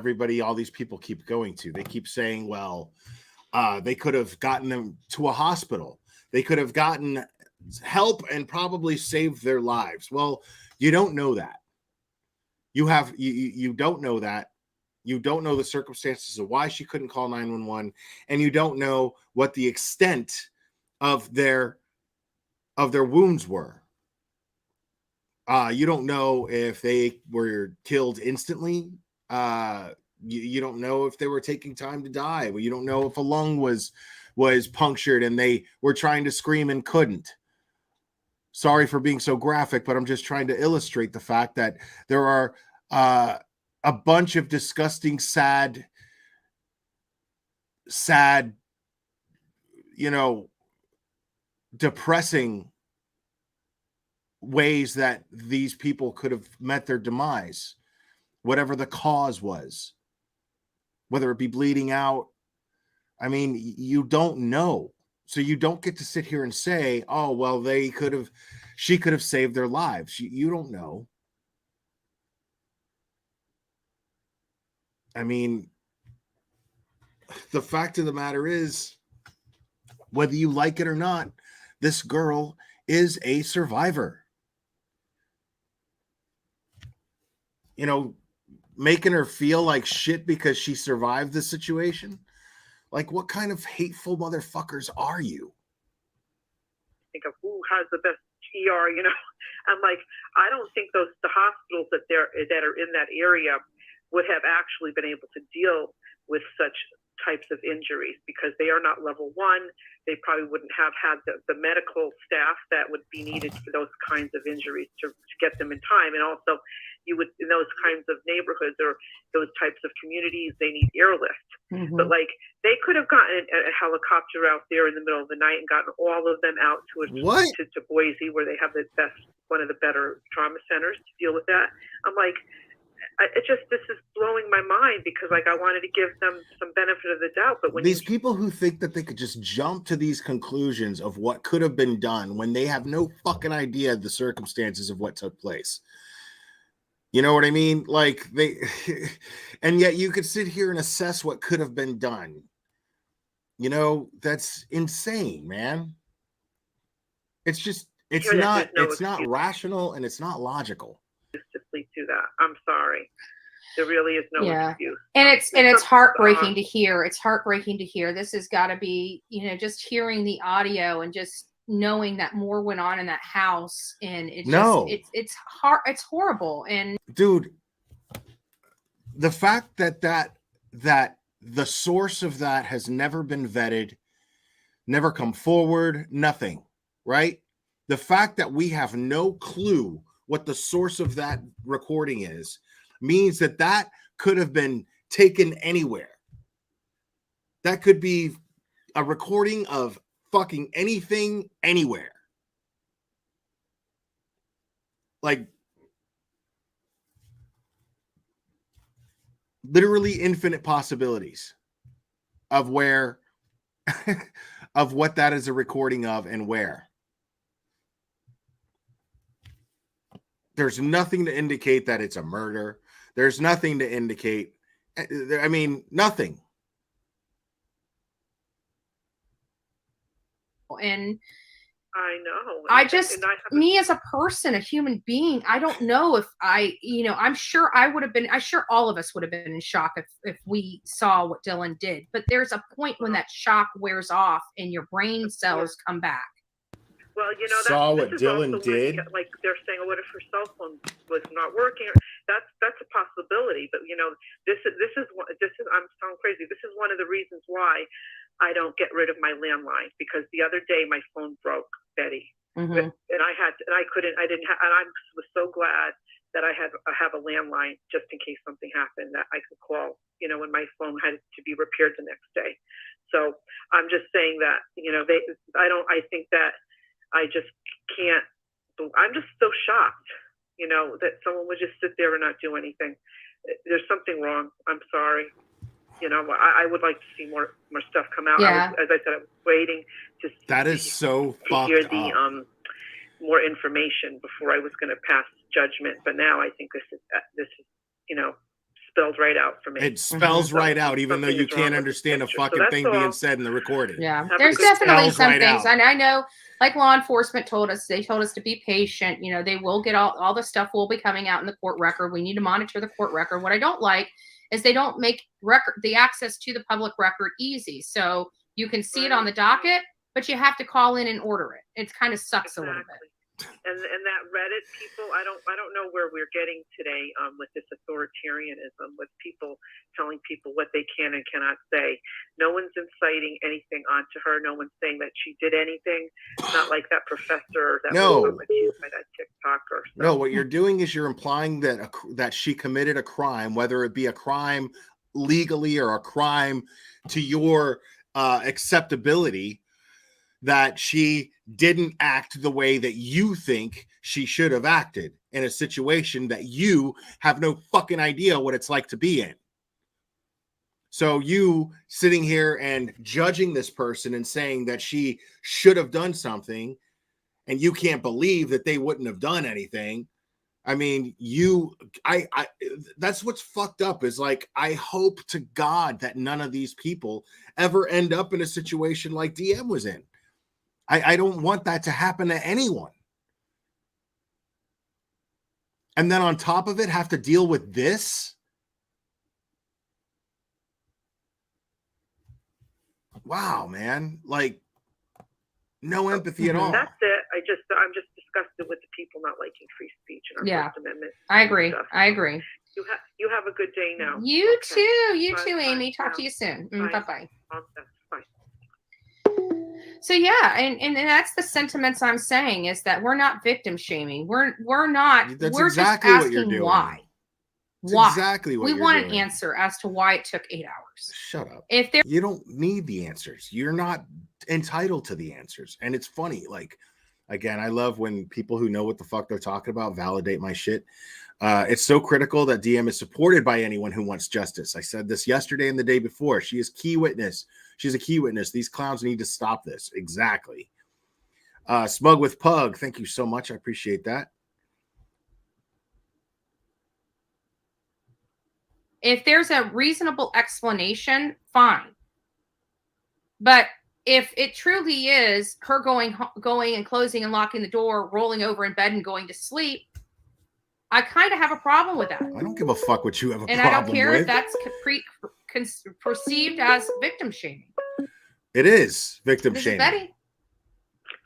Speaker 1: all these people keep going to. They keep saying, well, they could have gotten them to a hospital. They could have gotten help and probably saved their lives. Well, you don't know that. You don't know that. You don't know the circumstances of why she couldn't call 911, and you don't know what the extent of their wounds were. You don't know if they were killed instantly. You don't know if they were taking time to die. You don't know if a lung was punctured and they were trying to scream and couldn't. Sorry for being so graphic, but I'm just trying to illustrate the fact that there are a bunch of disgusting, sad, you know, depressing ways that these people could have met their demise, whatever the cause was, whether it be bleeding out. I mean, you don't know. So you don't get to sit here and say, oh, well, she could have saved their lives. You don't know. I mean, the fact of the matter is, whether you like it or not, this girl is a survivor. You know, making her feel like shit because she survived the situation. Like, what kind of hateful motherfuckers are you?
Speaker 5: Think of who has the best ER, you know. I'm like, I don't think the hospitals that are in that area would have actually been able to deal with such types of injuries because they are not level 1. They probably wouldn't have had the medical staff that would be needed for those kinds of injuries to get them in time. And also, you would, in those kinds of neighborhoods or those types of communities, they need airlift. Mm-hmm. But like, they could have gotten a helicopter out there in the middle of the night and gotten all of them out to Boise, where they have one of the better trauma centers to deal with that. I'm like, this is blowing my mind because like I wanted to give them some benefit of the doubt. But when
Speaker 1: these people who think that they could just jump to these conclusions of what could have been done when they have no fucking idea of the circumstances of what took place. You know what I mean? Like and yet you could sit here and assess what could have been done. You know, that's insane, man. It's just, it's not rational and it's not logical.
Speaker 5: To that. I'm sorry. There really is no excuse.
Speaker 2: And it's heartbreaking to hear. It's heartbreaking to hear. This has got to be, you know, just hearing the audio and just knowing that more went on in that house, and it's it's horrible. And
Speaker 1: dude, the fact that the source of that has never been vetted, never come forward, nothing, right? The fact that we have no clue what the source of that recording is means that could have been taken anywhere. That could be a recording of fucking anything, anywhere. Like, literally infinite possibilities of where, of what that is a recording of and where. There's nothing to indicate that it's a murder. There's nothing to indicate, I mean, nothing.
Speaker 2: And
Speaker 5: I know.
Speaker 2: Me as a person, a human being, I don't know if I'm sure all of us would have been in shock if we saw what Dylan did. But there's a point when that shock wears off and your brain cells come back.
Speaker 5: Well,
Speaker 1: saw what Dylan did.
Speaker 5: Like they're saying, what if her cell phone was not working? That's a possibility. But this is I'm sounding crazy. This is one of the reasons why I don't get rid of my landline, because the other day my phone broke, Betty, and I was so glad that I have a landline just in case something happened that I could call. When my phone had to be repaired the next day. So I'm just saying that I think that. I just can't. I'm just so shocked, that someone would just sit there and not do anything. There's something wrong. I'm sorry. I would like to see more stuff come out.
Speaker 2: Yeah.
Speaker 5: As I said, I was waiting to.
Speaker 1: That is so fucked
Speaker 5: hear
Speaker 1: up.
Speaker 5: the more information before I was going to pass judgment. But now I think this is spelled right out for me.
Speaker 1: It spells right out, even though you can't understand a fucking thing being said in the recording.
Speaker 2: Yeah, there's definitely some
Speaker 1: right
Speaker 2: things,
Speaker 1: out.
Speaker 2: and I know, like law enforcement told us, they told us to be patient. They will get all the stuff will be coming out in the court record. We need to monitor the court record. What I don't like is they don't make the access to the public record easy, so you can see it on the docket, but you have to call in and order it. It kind of sucks a little bit.
Speaker 5: And that Reddit people, I don't know where we're getting today with this authoritarianism, with people telling people what they can and cannot say. No one's inciting anything onto her. No one's saying that she did anything. It's not like that professor that was accused by that TikToker. So.
Speaker 1: No, what you're doing is you're implying that she committed a crime, whether it be a crime legally or a crime to your acceptability, that she didn't act the way that you think she should have acted in a situation that you have no fucking idea what it's like to be in. So you sitting here and judging this person and saying that she should have done something, and you can't believe that they wouldn't have done anything. I mean, that's what's fucked up, is like, I hope to God that none of these people ever end up in a situation like DM was in. I don't want that to happen to anyone. And then on top of it, have to deal with this. Wow, man. Like, no empathy at all.
Speaker 5: That's it. I'm just disgusted with the people not liking free speech and our First Amendment.
Speaker 2: I agree. I agree.
Speaker 5: You have a good day now.
Speaker 2: You too. You too, Amy. Talk to you soon. Bye-bye.
Speaker 5: Bye.
Speaker 2: So yeah, and that's the sentiments I'm saying, is that we're not victim shaming. We're not.
Speaker 1: That's
Speaker 2: we're
Speaker 1: exactly
Speaker 2: just
Speaker 1: what you're
Speaker 2: asking
Speaker 1: doing.
Speaker 2: why.
Speaker 1: That's
Speaker 2: Why?
Speaker 1: exactly what
Speaker 2: we
Speaker 1: you're
Speaker 2: want
Speaker 1: doing.
Speaker 2: an answer as to why it took 8 hours.
Speaker 1: Shut up.
Speaker 2: If
Speaker 1: You don't need the answers. You're not entitled to the answers. And it's funny. Like, again, I love when people who know what the fuck they're talking about validate my shit. It's so critical that DM is supported by anyone who wants justice. I said this yesterday and the day before. She is key witness. She's a key witness. These clowns need to stop this. Exactly. Smug with Pug, thank you so much. I appreciate that.
Speaker 2: If there's a reasonable explanation, fine. But if it truly is her going and closing and locking the door, rolling over in bed and going to sleep, I kind of have a problem with that.
Speaker 1: I don't give a fuck what you have a
Speaker 2: and
Speaker 1: problem
Speaker 2: I don't care
Speaker 1: with.
Speaker 2: if that's perceived as victim shaming.
Speaker 1: It is victim
Speaker 2: This
Speaker 1: shaming.
Speaker 2: is Betty.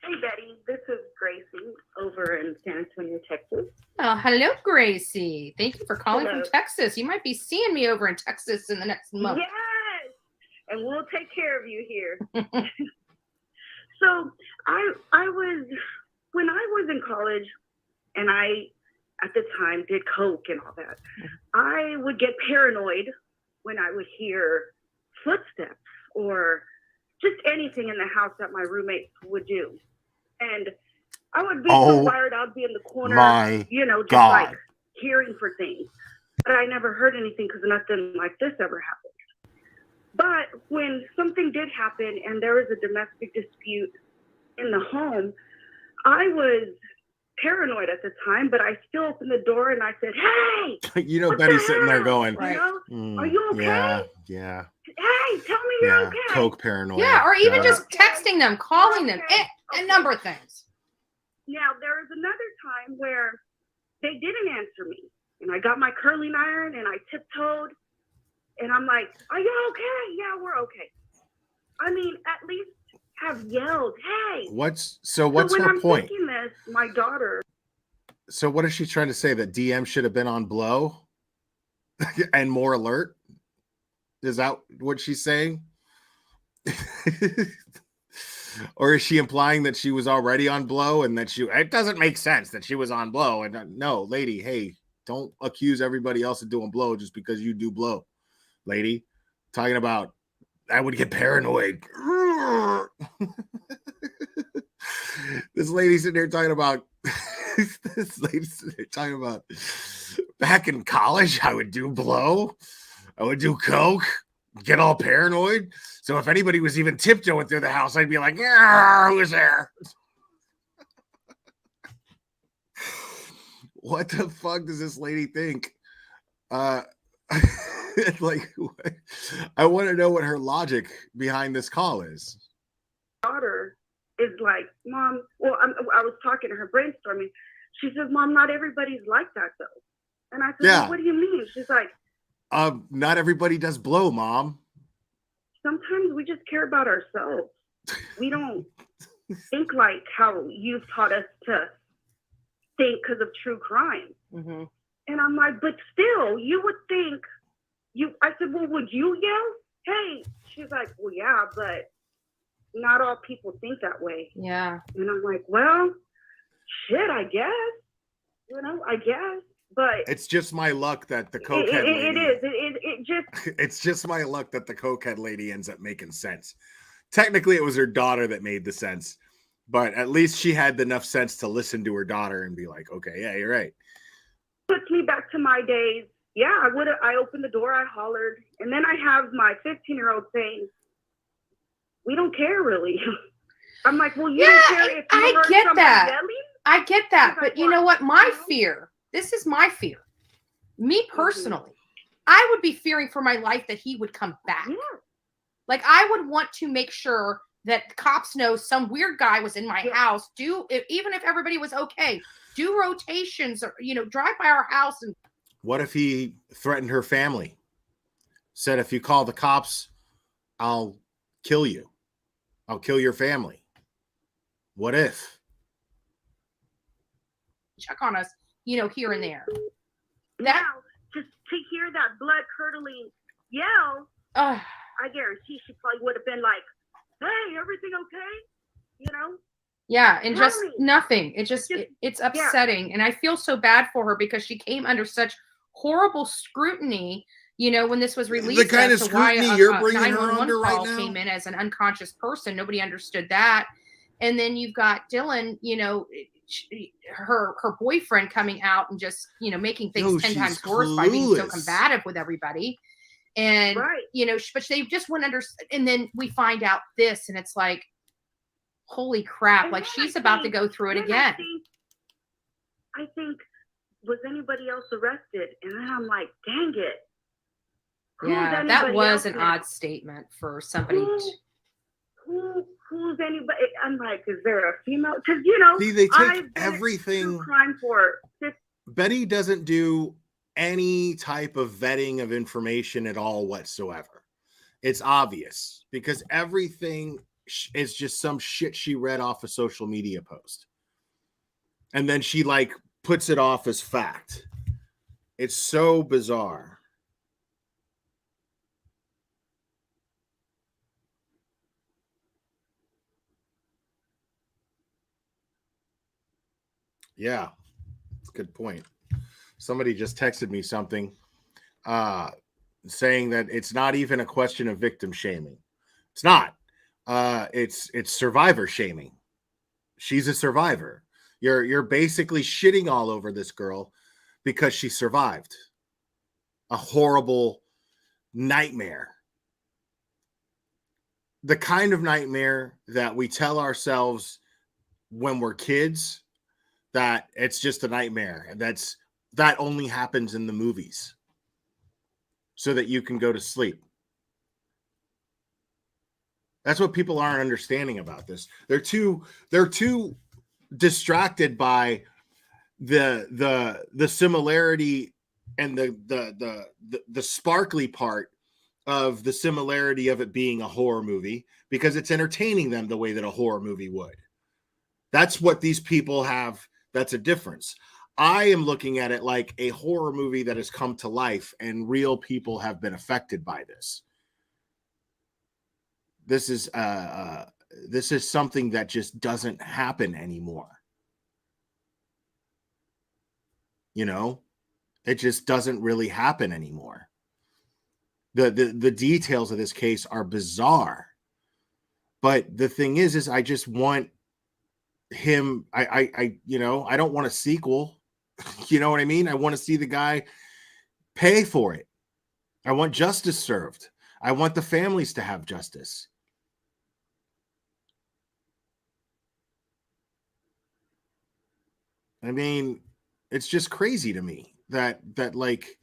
Speaker 6: Hey, Betty. This is Gracie over in San Antonio, Texas.
Speaker 2: Oh, hello, Gracie. Thank you for calling
Speaker 6: Hello.
Speaker 2: from Texas. You might be seeing me over in Texas in the next month.
Speaker 6: Yes, and we'll take care of you here. So I was, when I was in college, and I at the time did coke and all that, I would get paranoid when I would hear footsteps or just anything in the house that my roommates would do. And I would be so wired, I'd be in the corner, just
Speaker 1: God.
Speaker 6: like hearing for things. But I never heard anything because nothing like this ever happened. But when something did happen and there was a domestic dispute in the home, I was paranoid at the time, but I still opened the door and I said, hey!
Speaker 1: You know, Betty's sitting there going,
Speaker 6: You know? Are you okay?
Speaker 1: Yeah.
Speaker 6: Hey, tell me you're okay.
Speaker 1: Coke paranoia.
Speaker 2: Yeah, or even just texting them, calling them. a number of things.
Speaker 6: Now, there was another time where they didn't answer me. And I got my curling iron and I tiptoed. And I'm like, are you okay? Yeah, we're okay. I mean, at least have yelled, hey.
Speaker 1: What's
Speaker 6: so
Speaker 1: her
Speaker 6: when I'm
Speaker 1: point?
Speaker 6: thinking this, my daughter.
Speaker 1: So what is she trying to say? That DM should have been on blow and more alert? Is that what she's saying? Or is she implying that she was already on blow and that it doesn't make sense that she was on blow? And no, lady, hey, don't accuse everybody else of doing blow just because you do blow, lady. Talking about, I would get paranoid. This lady's sitting there talking about, back in college, I would do blow. I would do coke, get all paranoid. So if anybody was even tiptoeing through the house, I'd be like, yeah, who's there? What the fuck does this lady think? Like, I want to know what her logic behind this call is.
Speaker 6: Daughter is like, Mom, well, I was talking to her, brainstorming. She says, Mom, not everybody's like that, though. And I said,
Speaker 1: Yeah.
Speaker 6: well, what do you mean? She's like,
Speaker 1: not everybody does blow, Mom.
Speaker 6: sometimes we just care about ourselves. We don't think like how you've taught us to think because of true crime.
Speaker 2: Mm-hmm.
Speaker 6: And I'm like, but still, you would think I said, well, would you yell? Hey, she's like, well, yeah, but not all people think that way.
Speaker 2: Yeah.
Speaker 6: And I'm like, well, shit, I guess. I guess. But
Speaker 1: it's just my luck that the cokehead lady.
Speaker 6: It is. It just.
Speaker 1: It's just my luck that the cokehead lady ends up making sense. Technically, it was her daughter that made the sense, but at least she had enough sense to listen to her daughter and be like, okay, yeah, you're right.
Speaker 6: Puts me back to my days. Yeah, I opened the door, I hollered, and then I have my 15-year-old saying, "We don't care, really." I'm like, well, you don't care if you heard
Speaker 2: get
Speaker 6: somebody
Speaker 2: that.
Speaker 6: yelling?
Speaker 2: I get that,
Speaker 6: She's like,
Speaker 2: but you know what? My fear. This is my fear. Me personally, I would be fearing for my life that he would come back.
Speaker 6: Yeah.
Speaker 2: Like, I would want to make sure that cops know some weird guy was in my house. Even if everybody was okay, do rotations or, drive by our house. And
Speaker 1: What if he threatened her family? Said, if you call the cops, I'll kill you. I'll kill your family. What if?
Speaker 2: check on us, here and there.
Speaker 6: Now, just to hear that blood curdling yell, I guarantee she probably would have been like, hey, everything okay?
Speaker 2: Yeah, and
Speaker 6: Tell
Speaker 2: just
Speaker 6: me.
Speaker 2: nothing. It's upsetting. And I feel so bad for her because she came under such horrible scrutiny, when this was released.
Speaker 1: The kind of
Speaker 2: as to why
Speaker 1: scrutiny you're bringing her
Speaker 2: 911
Speaker 1: under right
Speaker 2: call
Speaker 1: now?
Speaker 2: came in as an unconscious person. Nobody understood that. And then you've got Dylan, her boyfriend coming out and just, making things 10 times worse by being so combative with everybody. And, but they just wouldn't understand. And then we find out this, and it's like, holy crap,
Speaker 6: And
Speaker 2: like
Speaker 6: then
Speaker 2: she's about to go through it again.
Speaker 6: I think, was anybody else arrested? And then I'm like, dang it.
Speaker 2: Yeah, that was an odd statement for somebody.
Speaker 6: Who's anybody? I'm like, is there a female? Because,
Speaker 1: See, they take
Speaker 6: I've been
Speaker 1: everything.
Speaker 6: crime for
Speaker 1: Betty doesn't do any type of vetting of information at all whatsoever. It's obvious because everything is just some shit she read off a social media post. And then she puts it off as fact. It's so bizarre. Yeah, that's a good point. Somebody just texted me something saying that it's not even a question of victim shaming. It's not. It's survivor shaming. She's a survivor. You're basically shitting all over this girl because she survived a horrible nightmare. The kind of nightmare that we tell ourselves when we're kids that it's just a nightmare, and that only happens in the movies so that you can go to sleep. That's what people aren't understanding about this. They're too distracted by the similarity and the sparkly part of the similarity of it being a horror movie, because it's entertaining them the way that a horror movie would. That's what these people have. That's a difference. I am looking at it like a horror movie that has come to life and real people have been affected by this. This is something that just doesn't happen anymore. You know, it just doesn't really happen anymore. The details of this case are bizarre. But the thing is I just want him. I don't want a sequel. You know what I mean? I want to see the guy pay for it. I want justice served. I want the families to have justice. I mean, it's just crazy to me that like,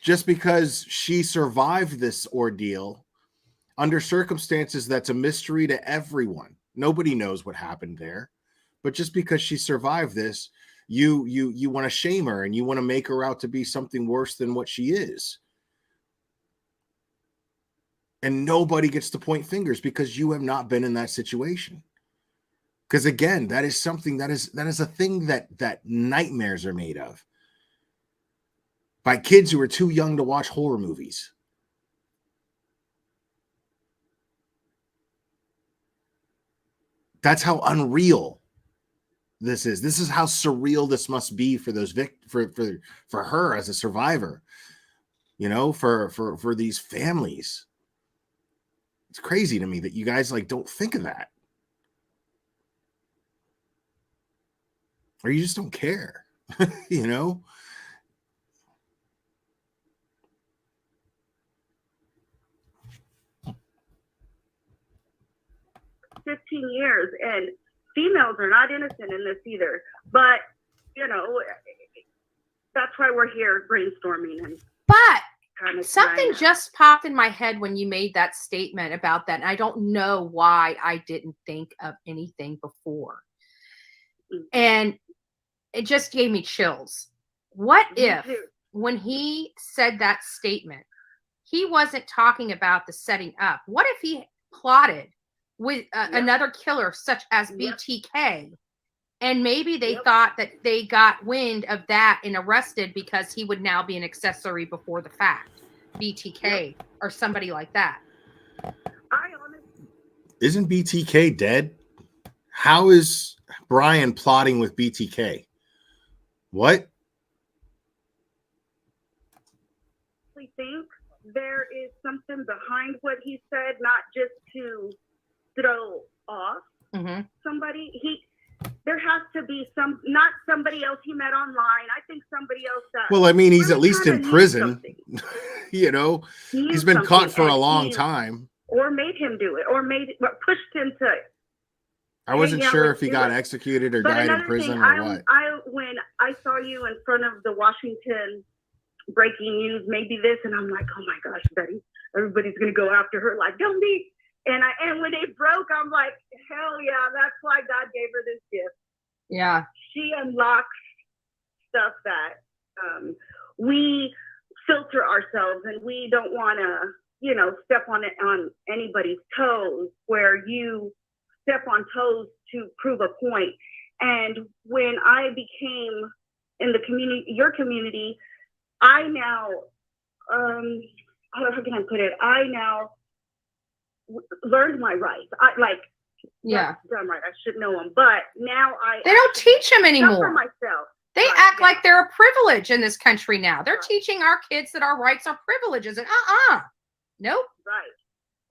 Speaker 1: just because she survived this ordeal under circumstances that's a mystery to everyone. Nobody knows what happened there. But just because she survived this, you want to shame her and you want to make her out to be something worse than what she is. And nobody gets to point fingers because you have not been in that situation. Because again, that is something that is a thing that nightmares are made of by kids who are too young to watch horror movies. That's how unreal this is. This is how surreal this must be for those for her as a survivor. You know, for these families. It's crazy to me that you guys like don't think of that. Or you just don't care. You know?
Speaker 6: $15 years, and females are not innocent in this either. But you know, that's why we're here brainstorming. And
Speaker 2: but something just popped in my head when you made that statement about that, and I don't know why I didn't think of anything before. And it just gave me chills. What if, when he said that statement, he wasn't talking about the setting up? What if he plotted with another killer such as BTK, and maybe they thought that they got wind of that and arrested because he would now be an accessory before the fact, BTK or somebody like that?
Speaker 1: Isn't BTK dead? How is Brian plotting with BTK? What?
Speaker 6: I think there is something behind what he said, not just to throw off somebody. There has to be not somebody else he met online. I think somebody else does.
Speaker 1: Well, I mean, he's at least in prison. You know, he's been caught for a long time.
Speaker 6: Or made him do it, or pushed him to.
Speaker 1: I wasn't sure if he got executed or died in prison or what.
Speaker 6: When I saw you in front of the Washington breaking news, maybe this, and I'm like, oh my gosh, Betty, everybody's gonna go after her. Like, don't be. And when it broke, I'm like, hell yeah, that's why God gave her this gift.
Speaker 2: Yeah.
Speaker 6: She unlocks stuff that we filter ourselves, and we don't want to, step on anybody's toes, where you step on toes to prove a point. And when I became in the community, your community, I now, how can I put it? I now learned my rights. Done right. I should know them, but now
Speaker 2: they don't teach them anymore.
Speaker 6: For myself.
Speaker 2: They act like they're a privilege in this country now. They're teaching our kids that our rights are privileges, and nope.
Speaker 6: Right.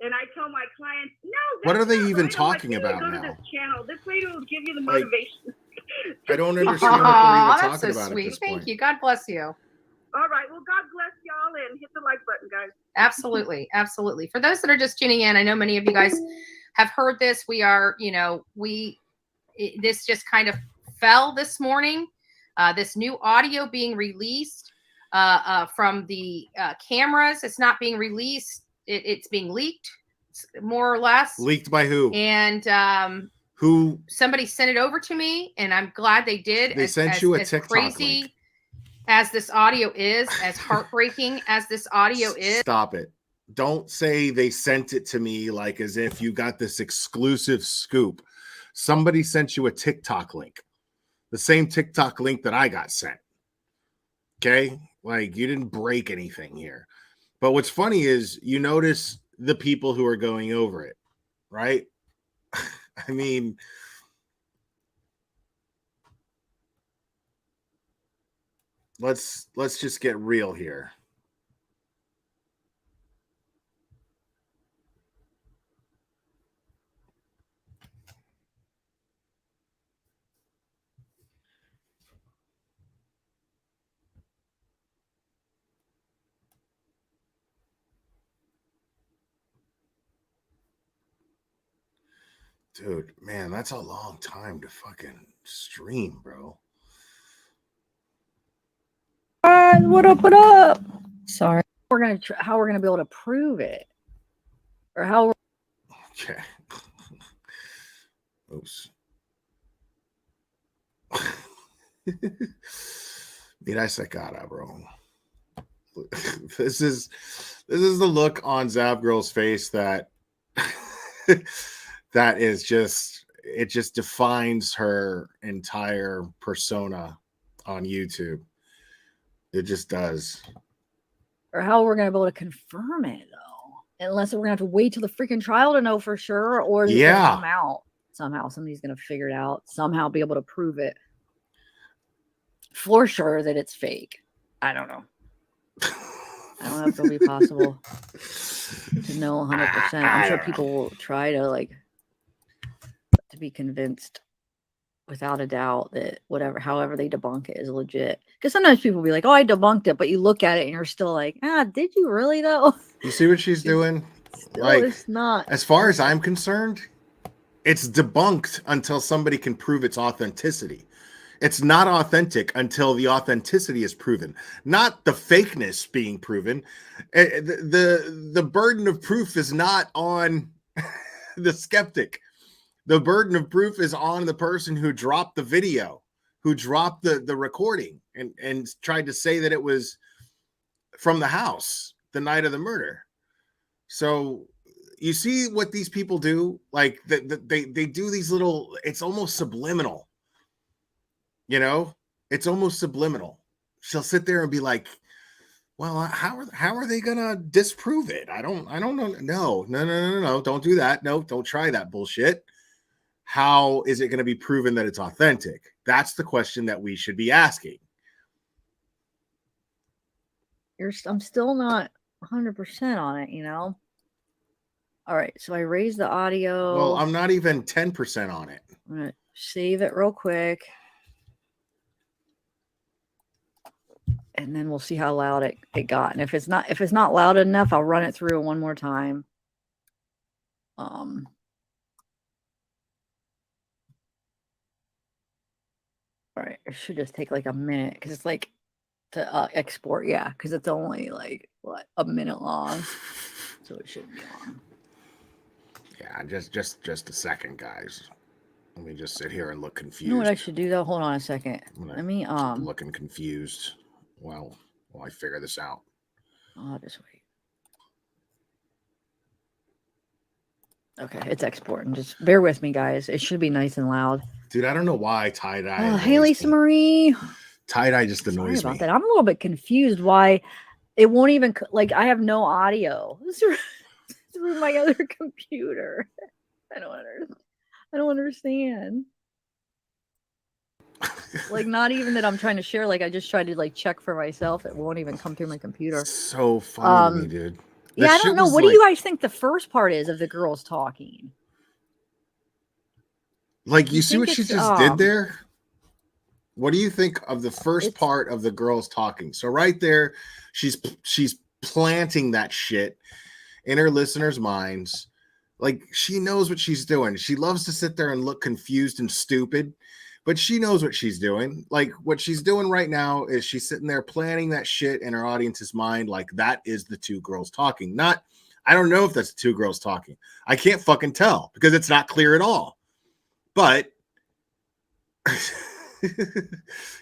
Speaker 6: And I tell my clients, no.
Speaker 1: What are they even talking about
Speaker 6: go
Speaker 1: now?
Speaker 6: to this channel. This lady will give you the motivation.
Speaker 1: I don't understand what they're even talking about
Speaker 2: sweet.
Speaker 1: at this
Speaker 2: Thank
Speaker 1: point.
Speaker 2: you. God bless you.
Speaker 6: All right. Well, God bless y'all, and hit the like button, guys.
Speaker 2: Absolutely. Absolutely. For those that are just tuning in, I know many of you guys have heard this. We are, this just kind of fell this morning. This new audio being released from the cameras. It's not being released it's being leaked, more or less.
Speaker 1: Leaked by who?
Speaker 2: And
Speaker 1: who?
Speaker 2: Somebody sent it over to me, and I'm glad they did.
Speaker 1: They sent you a TikTok
Speaker 2: crazy
Speaker 1: link.
Speaker 2: As this audio is, as heartbreaking as this audio is.
Speaker 1: Stop it. Don't say they sent it to me like as if you got this exclusive scoop. Somebody sent you a TikTok link. The same TikTok link that I got sent. Okay? Like, you didn't break anything here. But what's funny is you notice the people who are going over it, right? I mean, let's just get real here. Dude, man, that's a long time to fucking stream, bro.
Speaker 9: What up? What up? Sorry. We're gonna how we're gonna be able to prove it, or how?
Speaker 1: Okay. Oops. Mira esa cara, bro. This is the look on Zap Girl's face that that is just, it just defines her entire persona on YouTube. It just does.
Speaker 9: Or how we're gonna be able to confirm it though, unless we're gonna have to wait till the freaking trial to know for sure, or it's gonna come out somehow. Somebody's gonna figure it out somehow, be able to prove it for sure that it's fake. I don't know. I don't know if it'll be possible to know 100%. I'm sure people will try to to be convinced without a doubt that however they debunk it is legit. Because sometimes people will be like, oh, I debunked it, but you look at it and you're still like, did you really though?
Speaker 1: You see what she's doing?
Speaker 9: Still, it's not.
Speaker 1: As far as I'm concerned, it's debunked until somebody can prove its authenticity. It's not authentic until the authenticity is proven, not the fakeness being proven. The burden of proof is not on the skeptic. The burden of proof is on the person who dropped the video, who dropped the recording and tried to say that it was from the house the night of the murder. So you see what these people do? Like they do these little, it's almost subliminal. You know, it's almost subliminal. She'll sit there and be like, well, how are they gonna disprove it? I don't know. No. Don't do that. No, don't try that bullshit. How is it going to be proven that it's authentic? That's the question that we should be asking.
Speaker 9: I'm still not 100% on it, you know? All right, so I raised the audio.
Speaker 1: Well, I'm not even 10% on it.
Speaker 9: I'm going to save it real quick. And then we'll see how loud it got. And if it's not loud enough, I'll run it through one more time. All right, it should just take like a minute because it's like to export, yeah, because it's only like what, a minute long, so it shouldn't be long.
Speaker 1: Yeah, just a second, guys. Let me just sit here and look confused.
Speaker 9: You know what I should do though? Hold on a second. Let me
Speaker 1: looking confused. Well, I figure this out.
Speaker 9: I'll just wait. Okay, it's exporting. Just bear with me, guys. It should be nice and loud.
Speaker 1: Dude, I don't know why tie-dye.
Speaker 9: Oh, hey, Lisa Marie.
Speaker 1: Tie-dye just annoys
Speaker 9: Sorry about
Speaker 1: me.
Speaker 9: that. I'm a little bit confused why it won't even, like, I have no audio through my other computer. I don't understand. Like, not even that I'm trying to share. Like, I just tried to like check for myself. It won't even come through my computer.
Speaker 1: So funny to me, dude.
Speaker 9: Yeah, I don't know. What do you guys think the first part is of the girls talking?
Speaker 1: Like, you see what she just did there? What do you think of the first part of the girls talking? So right there, she's planting that shit in her listeners' minds. Like, she knows what she's doing. She loves to sit there and look confused and stupid, but she knows what she's doing. Like, what she's doing right now is she's sitting there planning that shit in her audience's mind. Like, that is the two girls talking, not I don't know if that's two girls talking. I can't fucking tell because it's not clear at all. But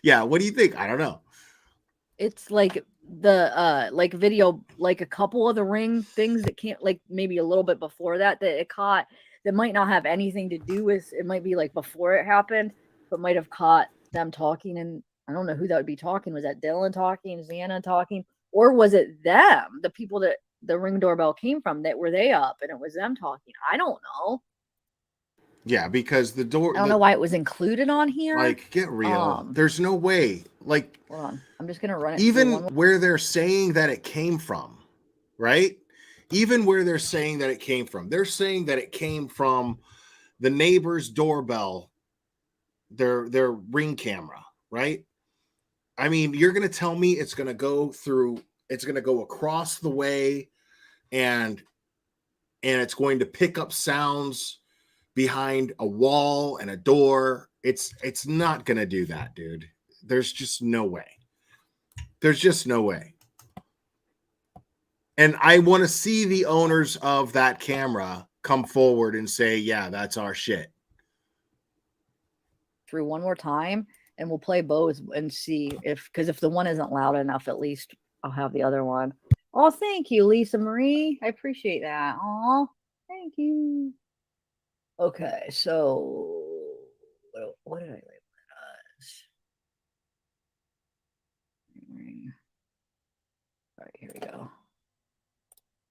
Speaker 1: yeah, what do you think? I don't know.
Speaker 9: It's like the like video, like a couple of the ring things that can't, like maybe a little bit before that it caught, that might not have anything to do with, it might be like before it happened, but might have caught them talking. And I don't know who that would be talking. Was that Dylan talking, Xana talking, or was it them, the people that the Ring doorbell came from, that were they up and it was them talking? I don't know.
Speaker 1: Yeah, because the door.
Speaker 9: I don't know why it was included on here.
Speaker 1: Like, get real. There's no way. Like,
Speaker 9: hold on, I'm just gonna run it.
Speaker 1: Even where they're saying that it came from, right? Even where they're saying that it came from, they're saying that it came from the neighbor's doorbell, their Ring camera, right? I mean, you're gonna tell me it's gonna go through, it's gonna go across the way, and it's going to pick up sounds behind a wall and a door. It's not gonna do that, dude. There's just no way. There's just no way. And I want to see the owners of that camera come forward and say, yeah, that's our shit.
Speaker 9: Through one more time, and we'll play both and see because if the one isn't loud enough, at least I'll have the other one. Oh, thank you, Lisa Marie. I appreciate that. Oh, thank you. Okay, so what did I label it as? All right, here we go.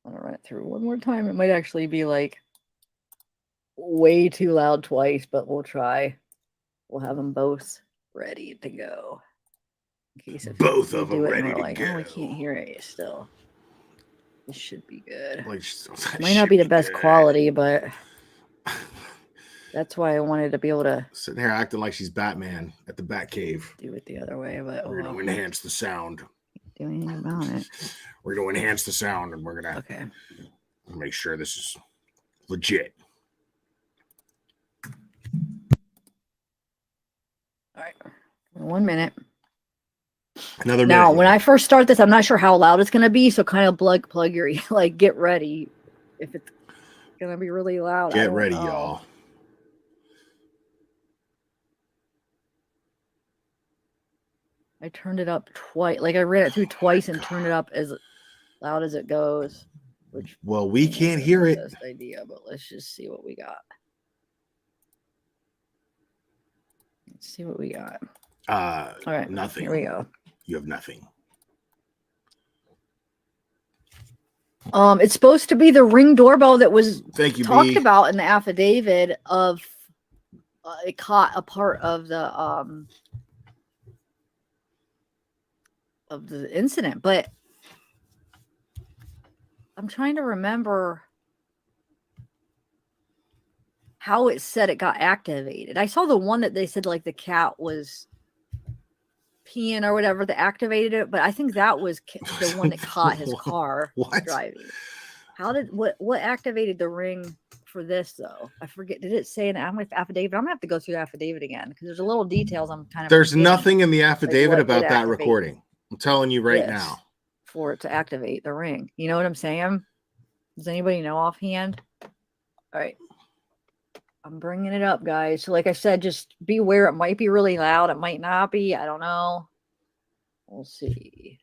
Speaker 9: I'm gonna run it through one more time. It might actually be like way too loud twice, but we'll try. We'll have them both ready to go. In case if
Speaker 1: both of them ready to
Speaker 9: like,
Speaker 1: go.
Speaker 9: oh, I can't hear it still. This should be good.
Speaker 1: Like,
Speaker 9: might not be the best quality, but that's why I wanted to be able to
Speaker 1: sitting here acting like she's Batman at the Batcave.
Speaker 9: Do it the other way, but
Speaker 1: we're gonna enhance the sound.
Speaker 9: Do anything about it.
Speaker 1: We're gonna enhance the sound, and we're gonna make sure this is legit.
Speaker 9: All right, 1 minute.
Speaker 1: Another
Speaker 9: now,
Speaker 1: minute.
Speaker 9: When I first start this, I'm not sure how loud it's gonna be, so kind of plug your like get ready if it's gonna be really loud.
Speaker 1: Get ready, y'all.
Speaker 9: I turned it up twice. Like I ran it through twice and turned it up as loud as it goes. Which
Speaker 1: we can't hear it.
Speaker 9: Best idea, but let's just see what we got. Let's see what we got.
Speaker 1: All
Speaker 9: right,
Speaker 1: nothing.
Speaker 9: Here we go.
Speaker 1: You have nothing.
Speaker 9: It's supposed to be the Ring doorbell that was talked
Speaker 1: B.
Speaker 9: about in the affidavit of it caught a part of the incident, but I'm trying to remember how it said it got activated. I saw the one that they said like the cat was peeing or whatever that activated it, but I think that was the one that caught his car driving. How did what activated the Ring for this though? I forget. Did it say in the affidavit? I'm gonna have to go through the affidavit again because there's a little details I'm kind of
Speaker 1: There's nothing in the affidavit
Speaker 9: like
Speaker 1: about that recording. I'm telling you right now.
Speaker 9: For it to activate the Ring. You know what I'm saying? Does anybody know offhand? All right. I'm bringing it up, guys. So like I said, just beware. It might be really loud. It might not be. I don't know. We'll see.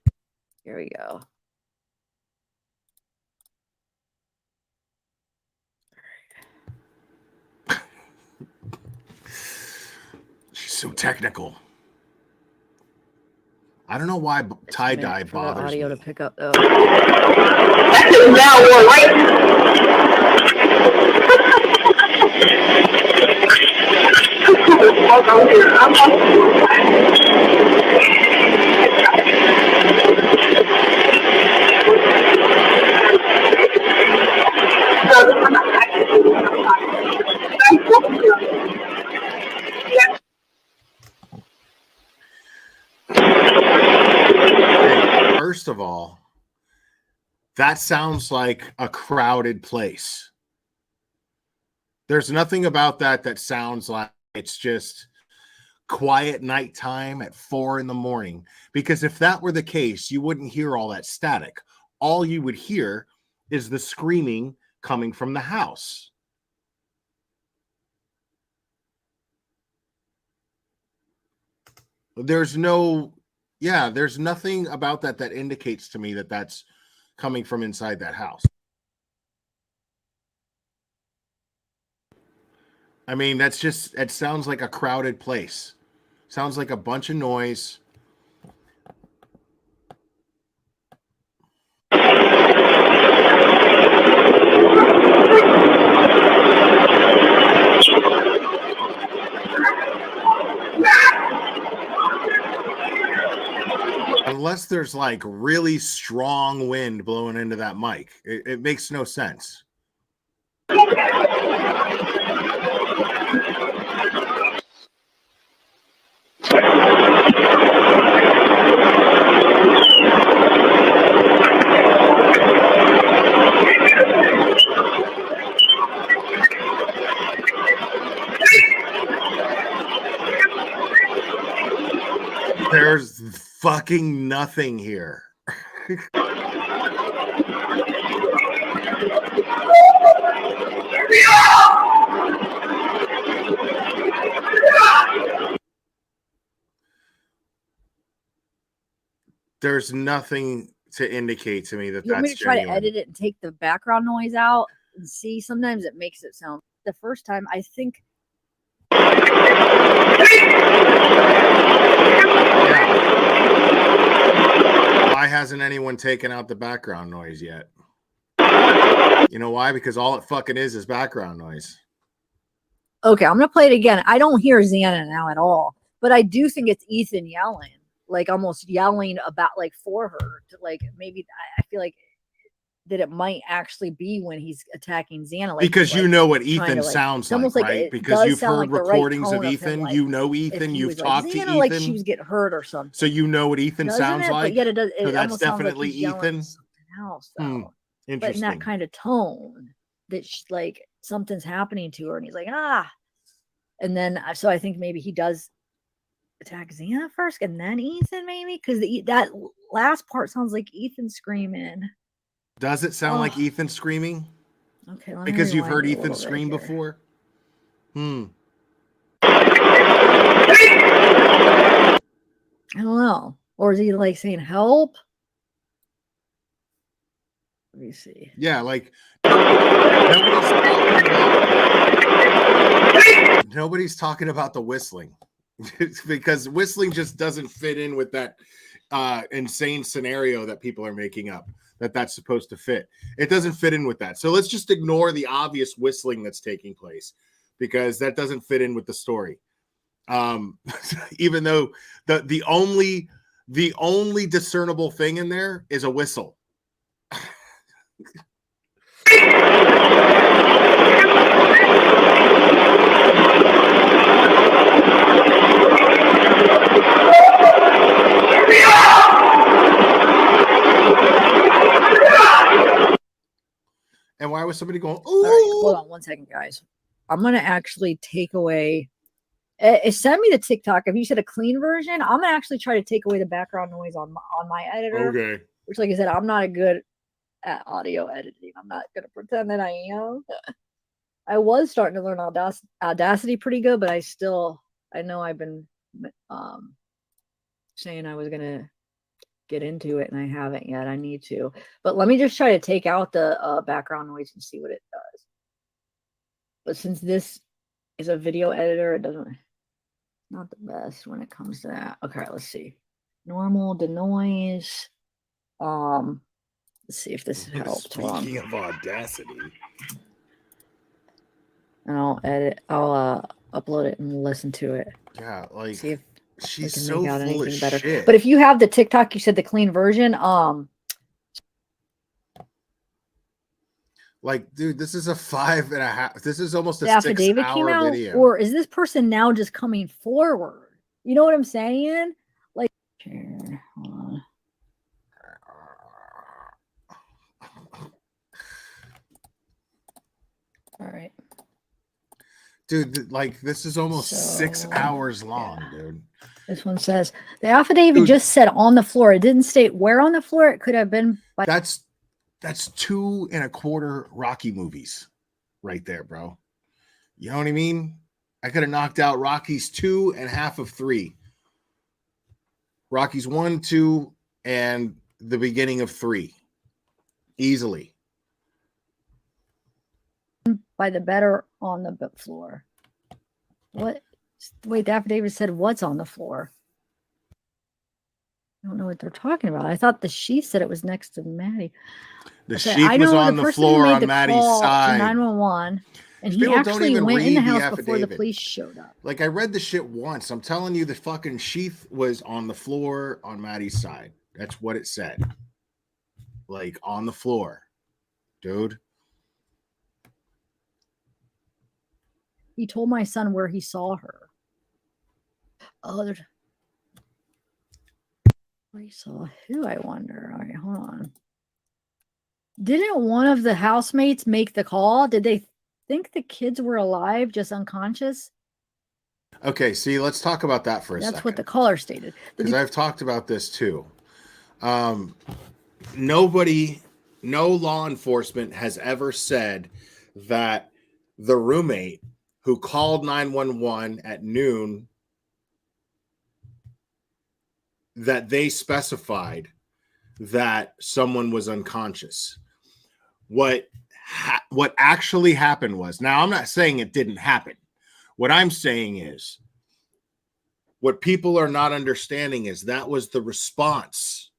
Speaker 9: Here we go.
Speaker 1: She's so technical. I don't know why tie-dye bothers
Speaker 9: audio
Speaker 1: me.
Speaker 9: to pick up though.
Speaker 1: First of all, that sounds like a crowded place. There's nothing about that sounds like it's just quiet nighttime at 4 a.m. Because if that were the case, you wouldn't hear all that static. All you would hear is the screaming coming from the house? There's no, there's nothing about that that indicates to me that that's coming from inside that house. I mean, that's just, it sounds like a crowded place. Sounds like a bunch of noise. Unless there's like really strong wind blowing into that mic, it makes no sense. There's fucking nothing here. There's nothing to indicate to me that
Speaker 9: You want me
Speaker 1: that's
Speaker 9: to try
Speaker 1: genuine.
Speaker 9: to edit it and take the background noise out and see? Sometimes it makes it sound. The first time, I think.
Speaker 1: Why hasn't anyone taken out the background noise yet? You know why? Because all it fucking is background noise.
Speaker 9: Okay, I'm gonna play it again. I don't hear Xana now at all, but I do think it's Ethan yelling, like almost yelling about, like, for her to, like, maybe I feel like that it might actually be when he's attacking Xana, like,
Speaker 1: Because you
Speaker 9: like,
Speaker 1: know what
Speaker 9: trying
Speaker 1: Ethan
Speaker 9: to, like,
Speaker 1: sounds
Speaker 9: it's almost
Speaker 1: like,
Speaker 9: like
Speaker 1: right?
Speaker 9: it
Speaker 1: Because
Speaker 9: does
Speaker 1: you've
Speaker 9: sound
Speaker 1: heard
Speaker 9: like the right
Speaker 1: recordings
Speaker 9: tone
Speaker 1: of
Speaker 9: him,
Speaker 1: Ethan.
Speaker 9: like,
Speaker 1: You know
Speaker 9: if
Speaker 1: Ethan.
Speaker 9: he
Speaker 1: You've
Speaker 9: was
Speaker 1: talked
Speaker 9: like,
Speaker 1: to
Speaker 9: Xana,
Speaker 1: Ethan.
Speaker 9: like she was getting hurt or something.
Speaker 1: So you know what Ethan
Speaker 9: Doesn't
Speaker 1: sounds
Speaker 9: it?
Speaker 1: like.
Speaker 9: But yet it does. It
Speaker 1: So that's
Speaker 9: almost sounds like
Speaker 1: definitely
Speaker 9: he's yelling
Speaker 1: Ethan.
Speaker 9: something else, though. But in
Speaker 1: Interesting.
Speaker 9: that kind of tone that like something's happening to her, and he's like, ah. And then, so I think maybe he does attack Xana first, and then Ethan, maybe, because that last part sounds like Ethan screaming.
Speaker 1: Does it sound like Ethan screaming?
Speaker 9: Okay, let me
Speaker 1: Because you've
Speaker 9: rewind
Speaker 1: heard
Speaker 9: it a
Speaker 1: Ethan
Speaker 9: little bit
Speaker 1: scream
Speaker 9: here.
Speaker 1: before.
Speaker 9: I don't know. Or is he like saying help? Let me see.
Speaker 1: Yeah, like nobody's talking about the whistling. Because whistling just doesn't fit in with that insane scenario that people are making up that's supposed to fit. It doesn't fit in with that. So let's just ignore the obvious whistling that's taking place, because that doesn't fit in with the story. Even though the only discernible thing in there is a whistle. And why was somebody going, ooh?
Speaker 9: All right, hold on one second, guys. I'm going to actually take away. Send me the TikTok. If you said a clean version, I'm going to actually try to take away the background noise on my editor.
Speaker 1: Okay.
Speaker 9: Which, like I said, I'm not good at audio editing. I'm not going to pretend that I am. I was starting to learn Audacity pretty good, but I know I've been saying I was going to get into it, and I haven't yet. I need to. But let me just try to take out the background noise and see what it does. But since this is a video editor, it doesn't, not the best when it comes to that. Okay, let's see. Normal, denoise. Let's see if this helps.
Speaker 1: Speaking of Audacity.
Speaker 9: And I'll upload it and listen to it.
Speaker 1: Yeah, like,
Speaker 9: see if
Speaker 1: she's so full of shit.
Speaker 9: But if you have the TikTok, you said the clean version.
Speaker 1: Like, dude, this is a 5.5. This is almost a
Speaker 9: the affidavit came
Speaker 1: 6-hour
Speaker 9: out,
Speaker 1: video.
Speaker 9: or is this person now just coming forward? You know what I'm saying? Like, hold on. All right.
Speaker 1: Dude, like, this is almost 6 hours long, dude.
Speaker 9: This one says the affidavit just said on the floor. It didn't state where on the floor. It could have been.
Speaker 1: That's That's 2 1/4 Rocky movies right there, bro. You know what I mean? I could have knocked out Rocky's 2 and half of 3. Rocky's 1, 2, and the beginning of 3. Easily.
Speaker 9: By the bed or on the floor. What? Wait, the affidavit said what's on the floor. I don't know what they're talking about. I thought the sheath said it was next to Maddie.
Speaker 1: The sheath was on the floor on Maddie's side.
Speaker 9: 911, and he
Speaker 1: People don't
Speaker 9: actually
Speaker 1: even
Speaker 9: went in the
Speaker 1: read the
Speaker 9: house before the
Speaker 1: affidavit.
Speaker 9: police showed up.
Speaker 1: Like, I read the shit once. I'm telling you, the fucking sheath was on the floor on Maddie's side. That's what it said. Like, on the floor. Dude.
Speaker 9: He told my son where he saw her. Oh, where he saw who, I wonder. All right, hold on. Didn't one of the housemates make the call? Did they think the kids were alive, just unconscious?
Speaker 1: Okay, see, let's talk about that for a second.
Speaker 9: That's what the caller stated.
Speaker 1: Because I've talked about this too. Nobody, no law enforcement has ever said that the roommate who called 911 at noon, that they specified that someone was unconscious. What actually happened was, now I'm not saying it didn't happen. What I'm saying is, what people are not understanding is that was the response.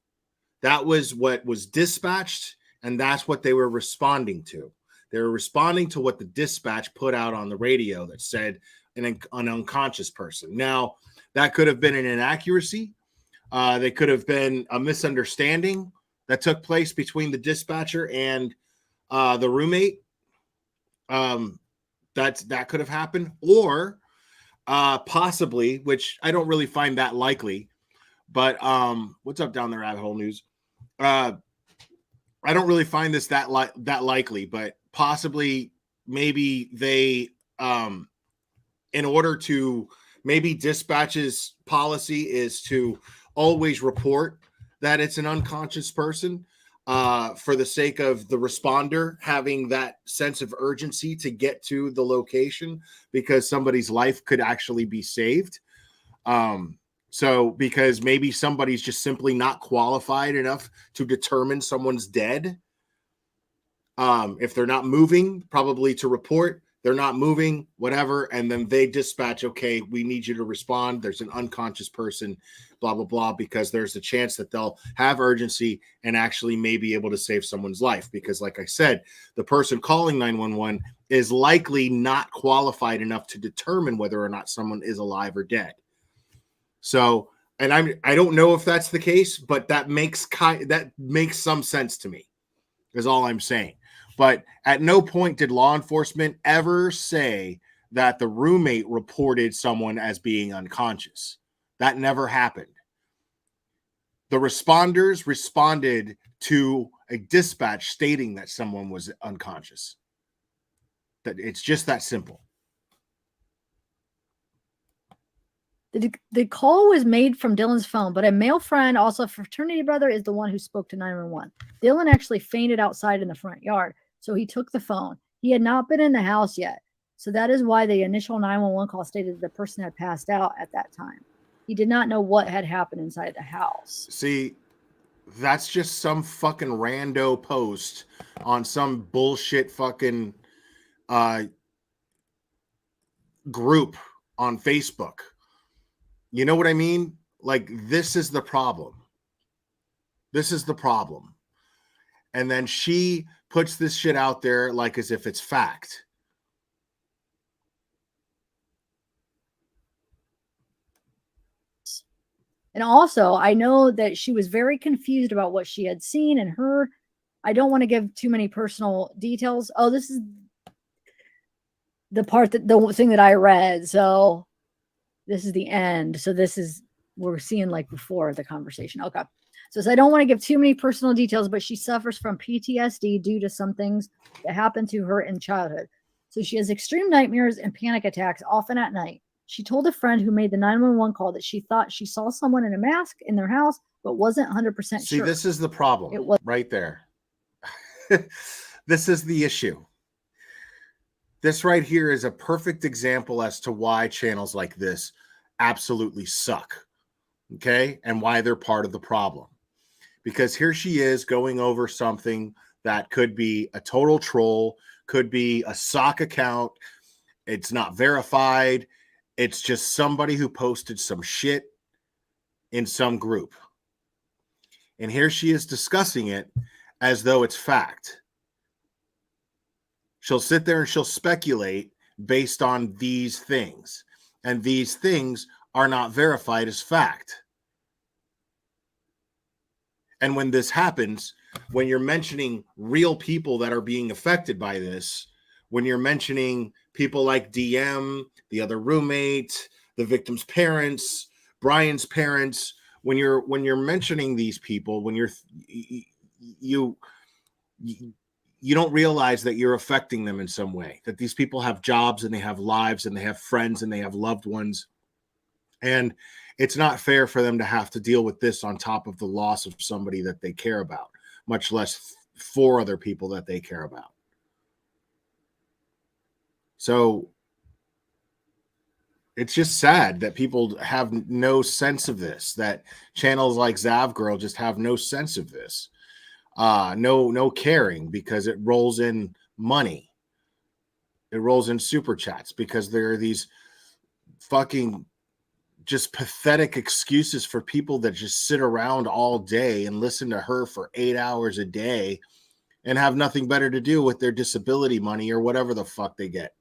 Speaker 1: That was what was dispatched, and that's what they were responding to. They were responding to what the dispatch put out on the radio that said an unconscious person. Now, that could have been an inaccuracy. They could have been a misunderstanding that took place between the dispatcher and the roommate. That could have happened, or possibly, which I don't really find that likely. But what's up down there, Rabbit Hole News? I don't really find this that likely, but possibly, maybe they, in order to, maybe dispatch's policy is to always report that it's an unconscious person, for the sake of the responder having that sense of urgency to get to the location, because somebody's life could actually be saved. So because maybe somebody's just simply not qualified enough to determine someone's dead. If they're not moving, probably to report, they're not moving, whatever. And then they dispatch, okay, we need you to respond. There's an unconscious person, blah, blah, blah, because there's a chance that they'll have urgency and actually may be able to save someone's life. Because like I said, the person calling 911 is likely not qualified enough to determine whether or not someone is alive or dead. So, and I don't know if that's the case, but that makes some sense to me, is all I'm saying. But at no point did law enforcement ever say that the roommate reported someone as being unconscious. That never happened. The responders responded to a dispatch stating that someone was unconscious. That it's just that simple.
Speaker 9: The call was made from Dylan's phone, but a male friend, also a fraternity brother, is the one who spoke to 911. Dylan actually fainted outside in the front yard, so he took the phone. He had not been in the house yet, so that is why the initial 911 call stated that the person had passed out at that time. He did not know what had happened inside the house.
Speaker 1: See, that's just some fucking rando post on some bullshit fucking group on Facebook. You know what I mean? Like, this is the problem. This is the problem. And then she puts this shit out there like as if it's fact.
Speaker 9: And also, I know that she was very confused about what she had seen and heard. I don't want to give too many personal details. Oh, this is the thing that I read. So this is the end. So this is, we're seeing like before the conversation. Okay. So I don't want to give too many personal details, but she suffers from PTSD due to some things that happened to her in childhood. So she has extreme nightmares and panic attacks, often at night. She told a friend who made the 911 call that she thought she saw someone in a mask in their house, but wasn't 100% sure.
Speaker 1: See, this is the problem right there. This is the issue. This right here is a perfect example as to why channels like this absolutely suck. Okay? And why they're part of the problem. Because here she is going over something that could be a total troll, could be a sock account. It's not verified. It's just somebody who posted some shit in some group. And here she is discussing it as though it's fact. She'll sit there and she'll speculate based on these things. And these things are not verified as fact. And when this happens, when you're mentioning real people that are being affected by this, when you're mentioning people like DM, the other roommate, the victim's parents, Brian's parents, when you're mentioning these people, when you don't realize that you're affecting them in some way, that these people have jobs and they have lives and they have friends and they have loved ones. And it's not fair for them to have to deal with this on top of the loss of somebody that they care about, much less 4 other people that they care about. So it's just sad that people have no sense of this, that channels like Zavgirl just have no sense of this. No caring, because it rolls in money. It rolls in super chats because there are these fucking just pathetic excuses for people that just sit around all day and listen to her for 8 hours a day and have nothing better to do with their disability money or whatever the fuck they get,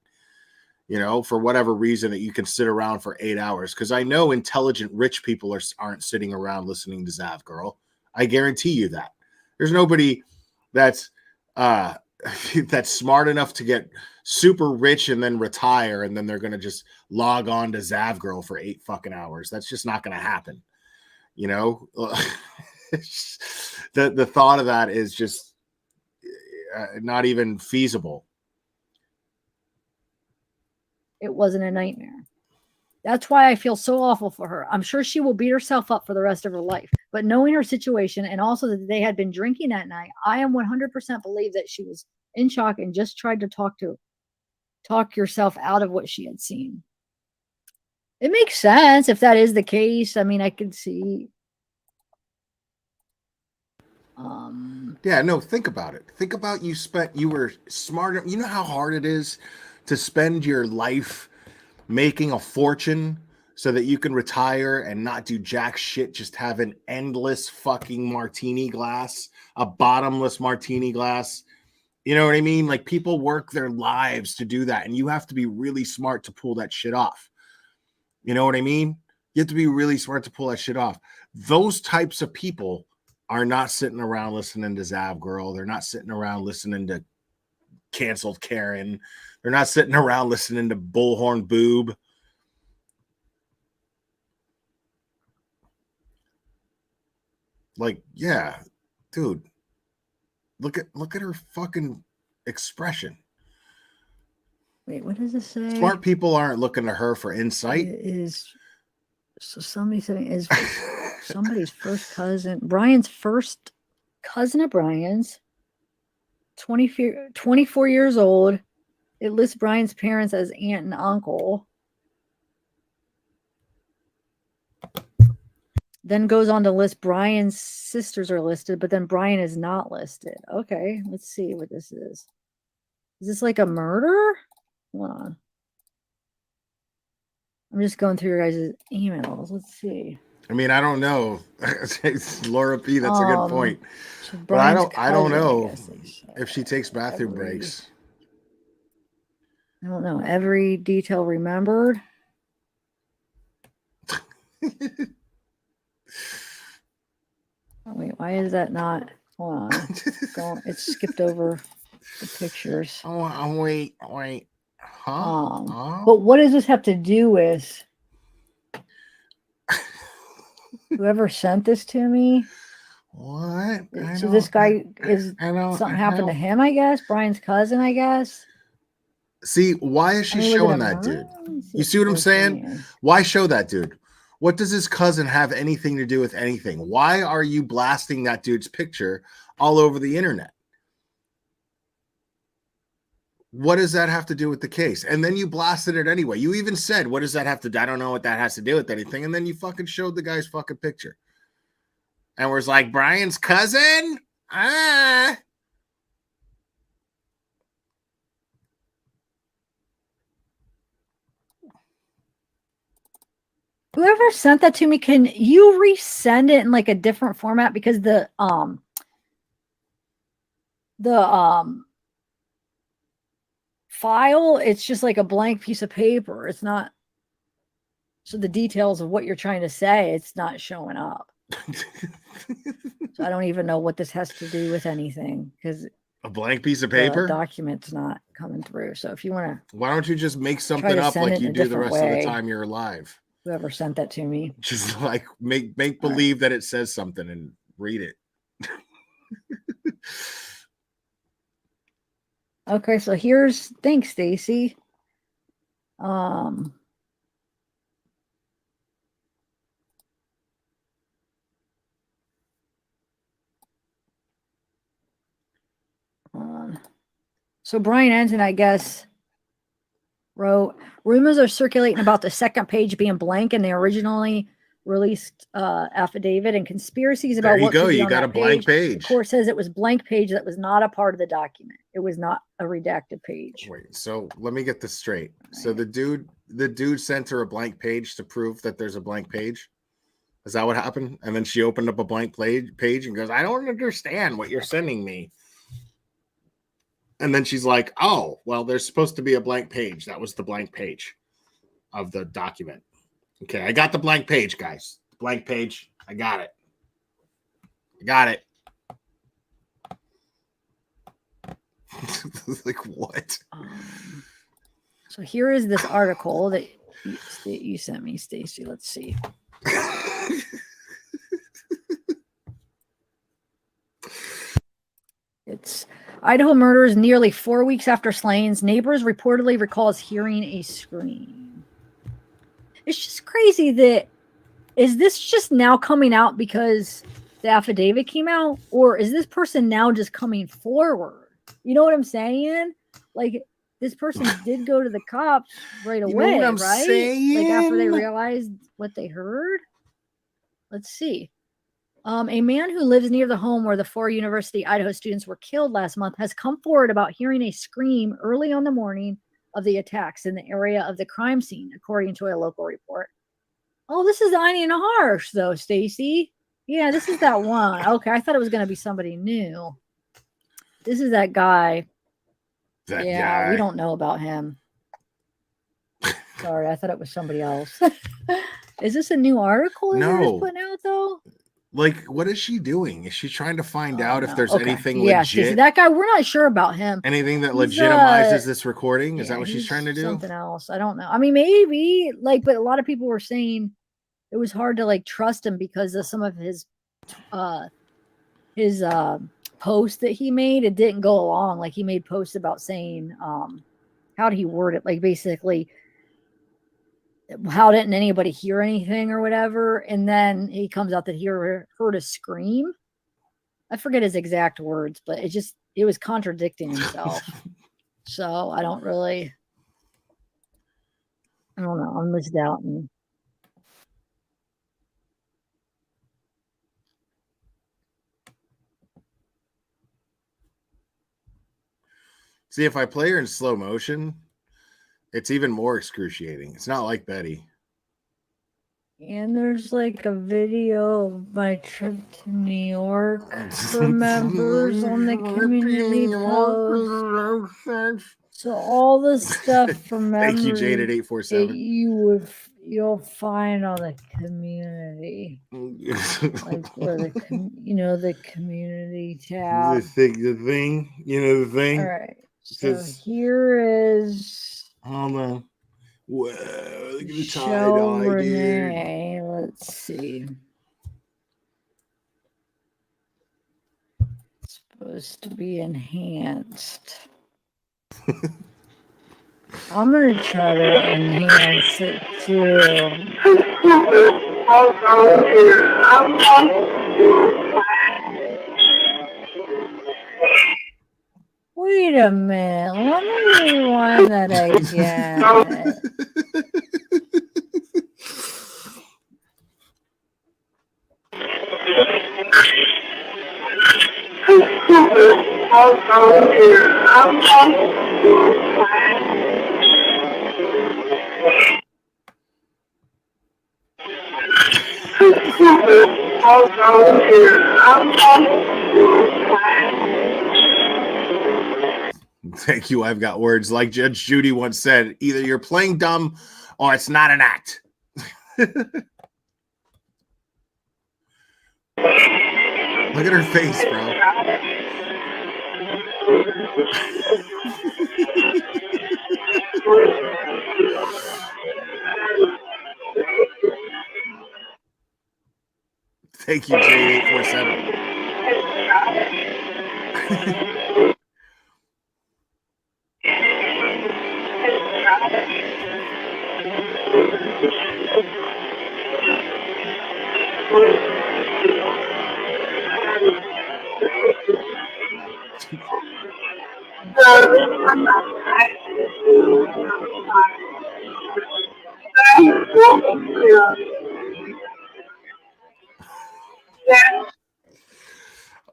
Speaker 1: for whatever reason that you can sit around for 8 hours. Because I know intelligent rich people aren't sitting around listening to Zavgirl. I guarantee you that. There's nobody that's that's smart enough to get super rich and then retire, and then they're going to just log on to Zavgirl for 8 fucking hours. That's just not going to happen. The thought of that is just not even feasible.
Speaker 10: It wasn't a nightmare. That's why I feel so awful for her. I'm sure she will beat herself up for the rest of her life. But knowing her situation, and also that they had been drinking that night, I am 100% believe that she was in shock and just tried to talk yourself out of what she had seen. It makes sense if that is the case. I mean, I could see.
Speaker 1: Yeah, no, think about it. Think about you were smart. You know how hard it is to spend your life making a fortune so that you can retire and not do jack shit, just have an endless fucking martini glass, a bottomless martini glass. You know what I mean? Like, people work their lives to do that, and you have to be really smart to pull that shit off. You know what I mean? You have to be really smart to pull that shit off. Those types of people are not sitting around listening to Zavgirl. They're not sitting around listening to Canceled Karen. They're not sitting around listening to Bullhorn Boob. Like, yeah, dude, look at her fucking expression.
Speaker 10: Wait, what does it say?
Speaker 1: Smart people aren't looking to her for insight.
Speaker 10: Somebody saying is somebody's first cousin, Brian's first cousin of Brian's, 24 years old. It lists Brian's parents as aunt and uncle. Then goes on to list Brian's sisters are listed, but then Brian is not listed. Okay, let's see what this is. Is this like a murder? Hold on. I'm just going through your guys' emails. Let's see.
Speaker 1: I mean, I don't know. Laura P, that's a good point. But I don't know if she takes bathroom breaks.
Speaker 10: I don't know. Every detail remembered. Oh, wait, why is that not? Hold on. It's skipped over the pictures.
Speaker 1: Oh, wait. Huh?
Speaker 10: But what does this have to do with whoever sent this to me?
Speaker 1: What?
Speaker 10: So this guy something happened to him, I guess. Brian's cousin, I guess.
Speaker 1: See, why is she showing that dude? You see what I'm saying? Why show that dude? What does his cousin have anything to do with anything? Why are you blasting that dude's picture all over the internet? What does that have to do with the case? And then you blasted it anyway. You even said, what does that have to do? I don't know what that has to do with anything. And then you fucking showed the guy's fucking picture. And was like, Brian's cousin? Ah.
Speaker 10: Whoever sent that to me, can you resend it in like a different format? Because the file, it's just like a blank piece of paper. It's not, so the details of what you're trying to say, it's not showing up. So I don't even know what this has to do with anything, because
Speaker 1: a blank piece of paper,
Speaker 10: the document's not coming through. So if you want to,
Speaker 1: why don't you just make something up like you do the rest of the time you're alive?
Speaker 10: Whoever sent that to me,
Speaker 1: just like make believe that it says something and read it.
Speaker 10: Okay, so here's, thanks, Stacy. So Brian Ensign, I guess, wrote, rumors are circulating about the second page being blank in the originally released affidavit, and conspiracies about
Speaker 1: there you
Speaker 10: what
Speaker 1: go.
Speaker 10: could be
Speaker 1: You
Speaker 10: on
Speaker 1: got
Speaker 10: that
Speaker 1: a blank page.
Speaker 10: The court says it was blank page that was not a part of the document. It was not a redacted page.
Speaker 1: Wait, so let me get this straight. Right. So the dude sent her a blank page to prove that there's a blank page. Is that what happened? And then she opened up a blank page and goes, I don't understand what you're sending me. And then she's like, oh, well, there's supposed to be a blank page. That was the blank page of the document. Okay, I got the blank page, guys. Blank page. I got it. Like, what?
Speaker 10: So here is this article that you sent me, Stacy. Let's see. It's Idaho murders nearly 4 weeks after slayings. Neighbors reportedly recalls hearing a scream. It's just crazy that, is this just now coming out because the affidavit came out, or is this person now just coming forward? You know what I'm saying? Like, this person did go to the cops right away,
Speaker 1: know what I'm
Speaker 10: right?
Speaker 1: saying?
Speaker 10: Like, after they realized what they heard. Let's see. A man who lives near the home where the 4 University Idaho students were killed last month has come forward about hearing a scream early on the morning of the attacks in the area of the crime scene, according to a local report. Oh, this is Iny and Harsh, though, Stacy. Yeah, this is that one. Okay, I thought it was going to be somebody new. This is that guy.
Speaker 1: That
Speaker 10: yeah,
Speaker 1: guy.
Speaker 10: We don't know about him. Sorry, I thought it was somebody else. Is this a new article that they're just putting out, though?
Speaker 1: Like, what is she doing? Is she trying to find out if there's anything
Speaker 10: legit?
Speaker 1: Stacey,
Speaker 10: that guy, we're not sure about him.
Speaker 1: Anything that legitimizes this recording? Is that what she's trying to do?
Speaker 10: Something else. I don't know. I mean, maybe, like, but a lot of people were saying it was hard to, like, trust him because of some of his posts that he made. It didn't go along. Like, he made posts about saying, how did he word it? Like, basically, how didn't anybody hear anything or whatever? And then he comes out that he heard a scream. I forget his exact words, but it was contradicting himself. So I don't know. I'm just doubting.
Speaker 1: See, if I play her in slow motion, it's even more excruciating. It's not like Betty.
Speaker 10: And there's like a video of my trip to New York for members on the community post. So all the stuff for members
Speaker 1: Thank you, Jade at 847.
Speaker 10: You'll find on the community, like where the community tab.
Speaker 1: The thing. All
Speaker 10: right. So here is.
Speaker 1: Hold on. Whoa, look at the
Speaker 10: tie-dye, dude. Let's see. It's supposed to be enhanced. I'm going to try to enhance it too. Wait a minute. Let me rewind that again.
Speaker 1: Thank you. I've got words. Like Judge Judy once said, either you're playing dumb or it's not an act. Look at her face, bro. Thank you, J847.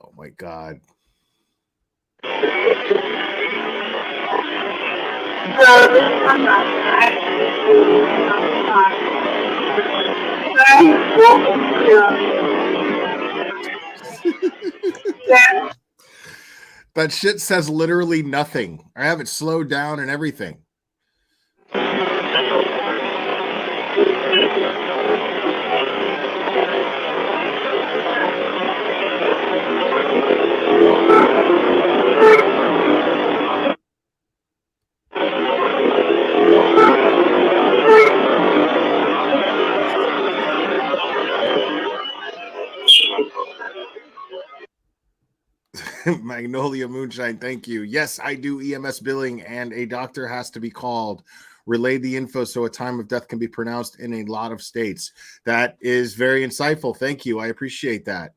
Speaker 1: Oh my God. That shit says literally nothing. I have it slowed down and everything. Magnolia Moonshine, thank you. Yes, I do EMS billing, and a doctor has to be called. Relay the info so a time of death can be pronounced in a lot of states. That is very insightful. Thank you. I appreciate that.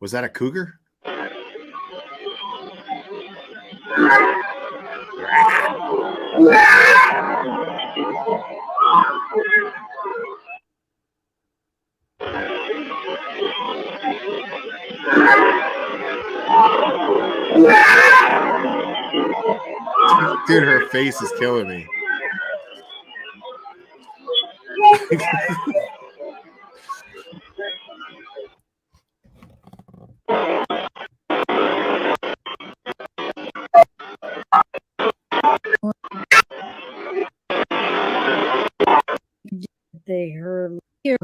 Speaker 1: Was that a cougar? Dude, her face is killing me.
Speaker 10: They heard here.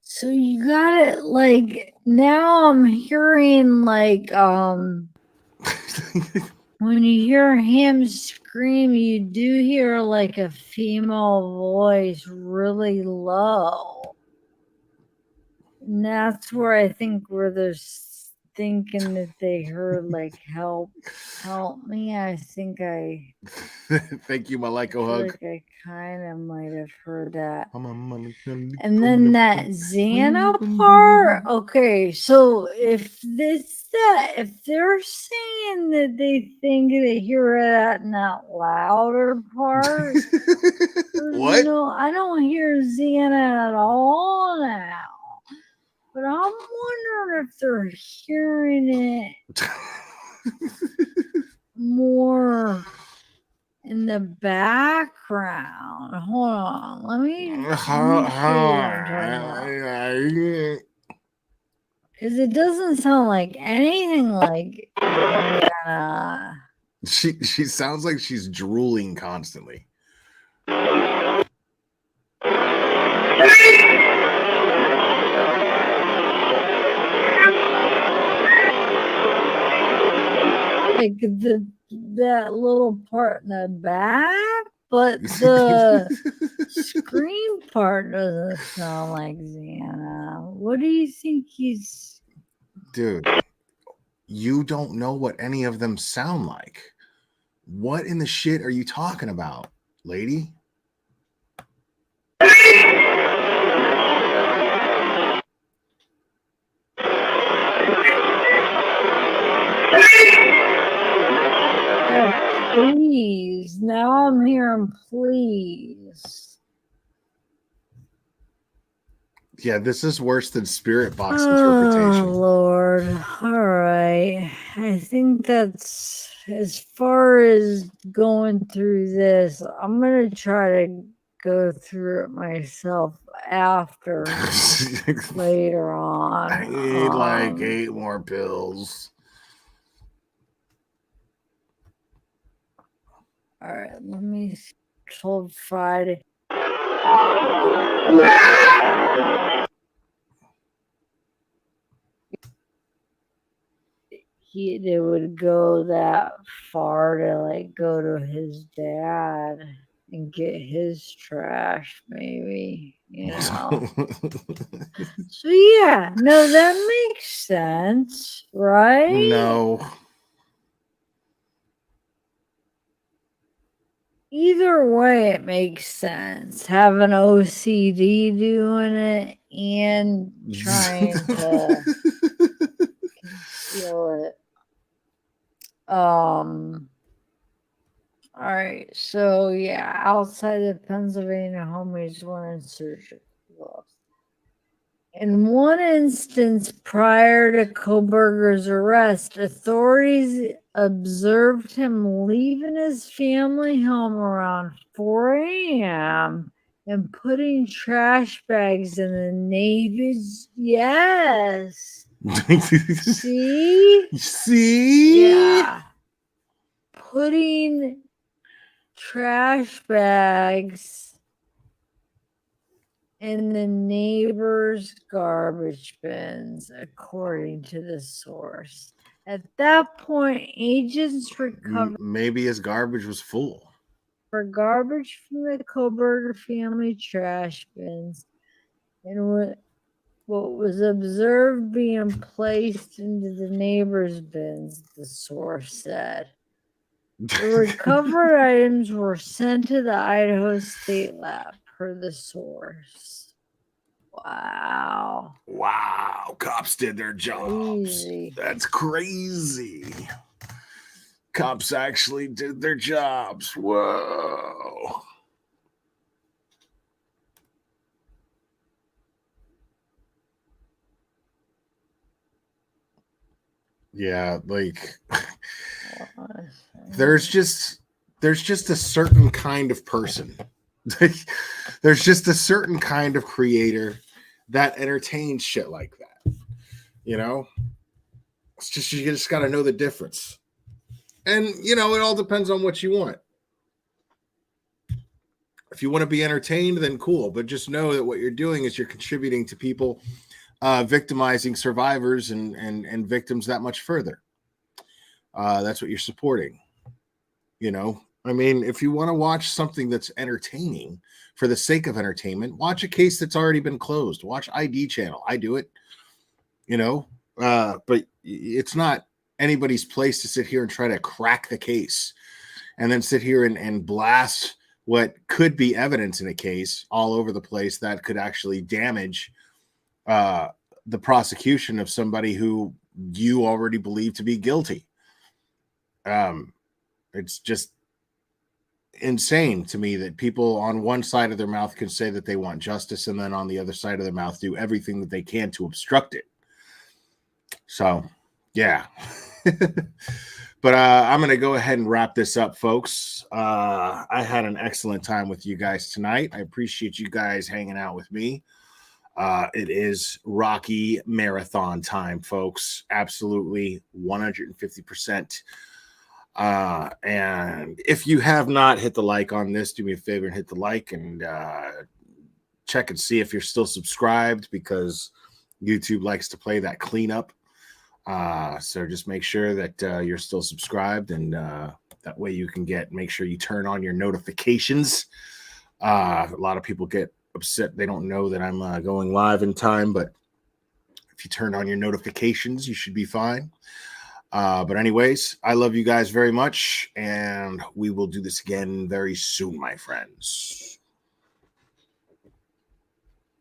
Speaker 10: So you got it like now I'm hearing like when you hear him scream, you do hear like a female voice really low. And that's where I think where they're thinking that they heard like help me. I think I
Speaker 1: thank you, Maleko hug.
Speaker 10: like I kind of might have heard that. And then that Xana part. Okay, so if they're saying that they think they hear that in that louder part,
Speaker 1: what?
Speaker 10: No, I don't hear Xana at all now. But I'm wondering if they're hearing it more in the background. Hold on. Let me see what I'm talking about. Because it doesn't sound like anything like
Speaker 1: She sounds like she's drooling constantly.
Speaker 10: like that little part in the back, but the scream part doesn't sound like Xana. What do you think he's...
Speaker 1: Dude, you don't know what any of them sound like. What in the shit are you talking about, lady?
Speaker 10: Please. Now I'm hearing please.
Speaker 1: Yeah, this is worse than spirit box
Speaker 10: Oh,
Speaker 1: interpretation.
Speaker 10: Lord. All right. I think that's as far as going through this. I'm going to try to go through it myself after later on.
Speaker 1: I need like 8 more pills.
Speaker 10: All right, let me till Friday. They would go that far to like go to his dad and get his trash, maybe, you know. So yeah, no, that makes sense, right?
Speaker 1: No.
Speaker 10: Either way, it makes sense. Having OCD doing it and trying to conceal it. All right, so yeah, outside the Pennsylvania home, he's wearing surgical gloves. In one instance, prior to Koberger's arrest, authorities observed him leaving his family home around 4 a.m. and putting trash bags in the neighbor's. Yes. See?
Speaker 1: See?
Speaker 10: Yeah. Putting trash bags in the neighbor's garbage bins, according to the source. At that point, agents recovered
Speaker 1: maybe his garbage was full.
Speaker 10: For garbage from the Koberger family trash bins and what was observed being placed into the neighbor's bins, the source said. The recovered items were sent to the Idaho State Lab, per the source. Wow.
Speaker 1: Wow. Cops did their jobs.
Speaker 10: Crazy.
Speaker 1: That's crazy. Cops actually did their jobs. Whoa. Yeah, like there's just a certain kind of person. There's just a certain kind of creator that entertains shit like that. You know? It's just you just got to know the difference. And you know, it all depends on what you want. If you want to be entertained, then cool. But just know that what you're doing is you're contributing to people victimizing survivors and victims that much further. That's what you're supporting. You know, I mean, if you want to watch something that's entertaining for the sake of entertainment, watch a case that's already been closed. Watch ID channel. I do it. You know, but it's not anybody's place to sit here and try to crack the case and then sit here and blast what could be evidence in a case all over the place that could actually damage the prosecution of somebody who you already believe to be guilty. It's just insane to me that people on one side of their mouth can say that they want justice and then on the other side of their mouth do everything that they can to obstruct it. So, yeah. But I'm going to go ahead and wrap this up, folks. I had an excellent time with you guys tonight. I appreciate you guys hanging out with me. It is Rocky Marathon time, folks. Absolutely 150%. And if you have not hit the like on this, do me a favor and hit the like and check and see if you're still subscribed, because YouTube likes to play that cleanup. So just make sure that you're still subscribed and That way you can make sure you turn on your notifications. A lot of people get upset. They don't know that I'm going live in time, but if you turn on your notifications, you should be fine. But anyways, I love you guys very much, and we will do this again very soon, my friends.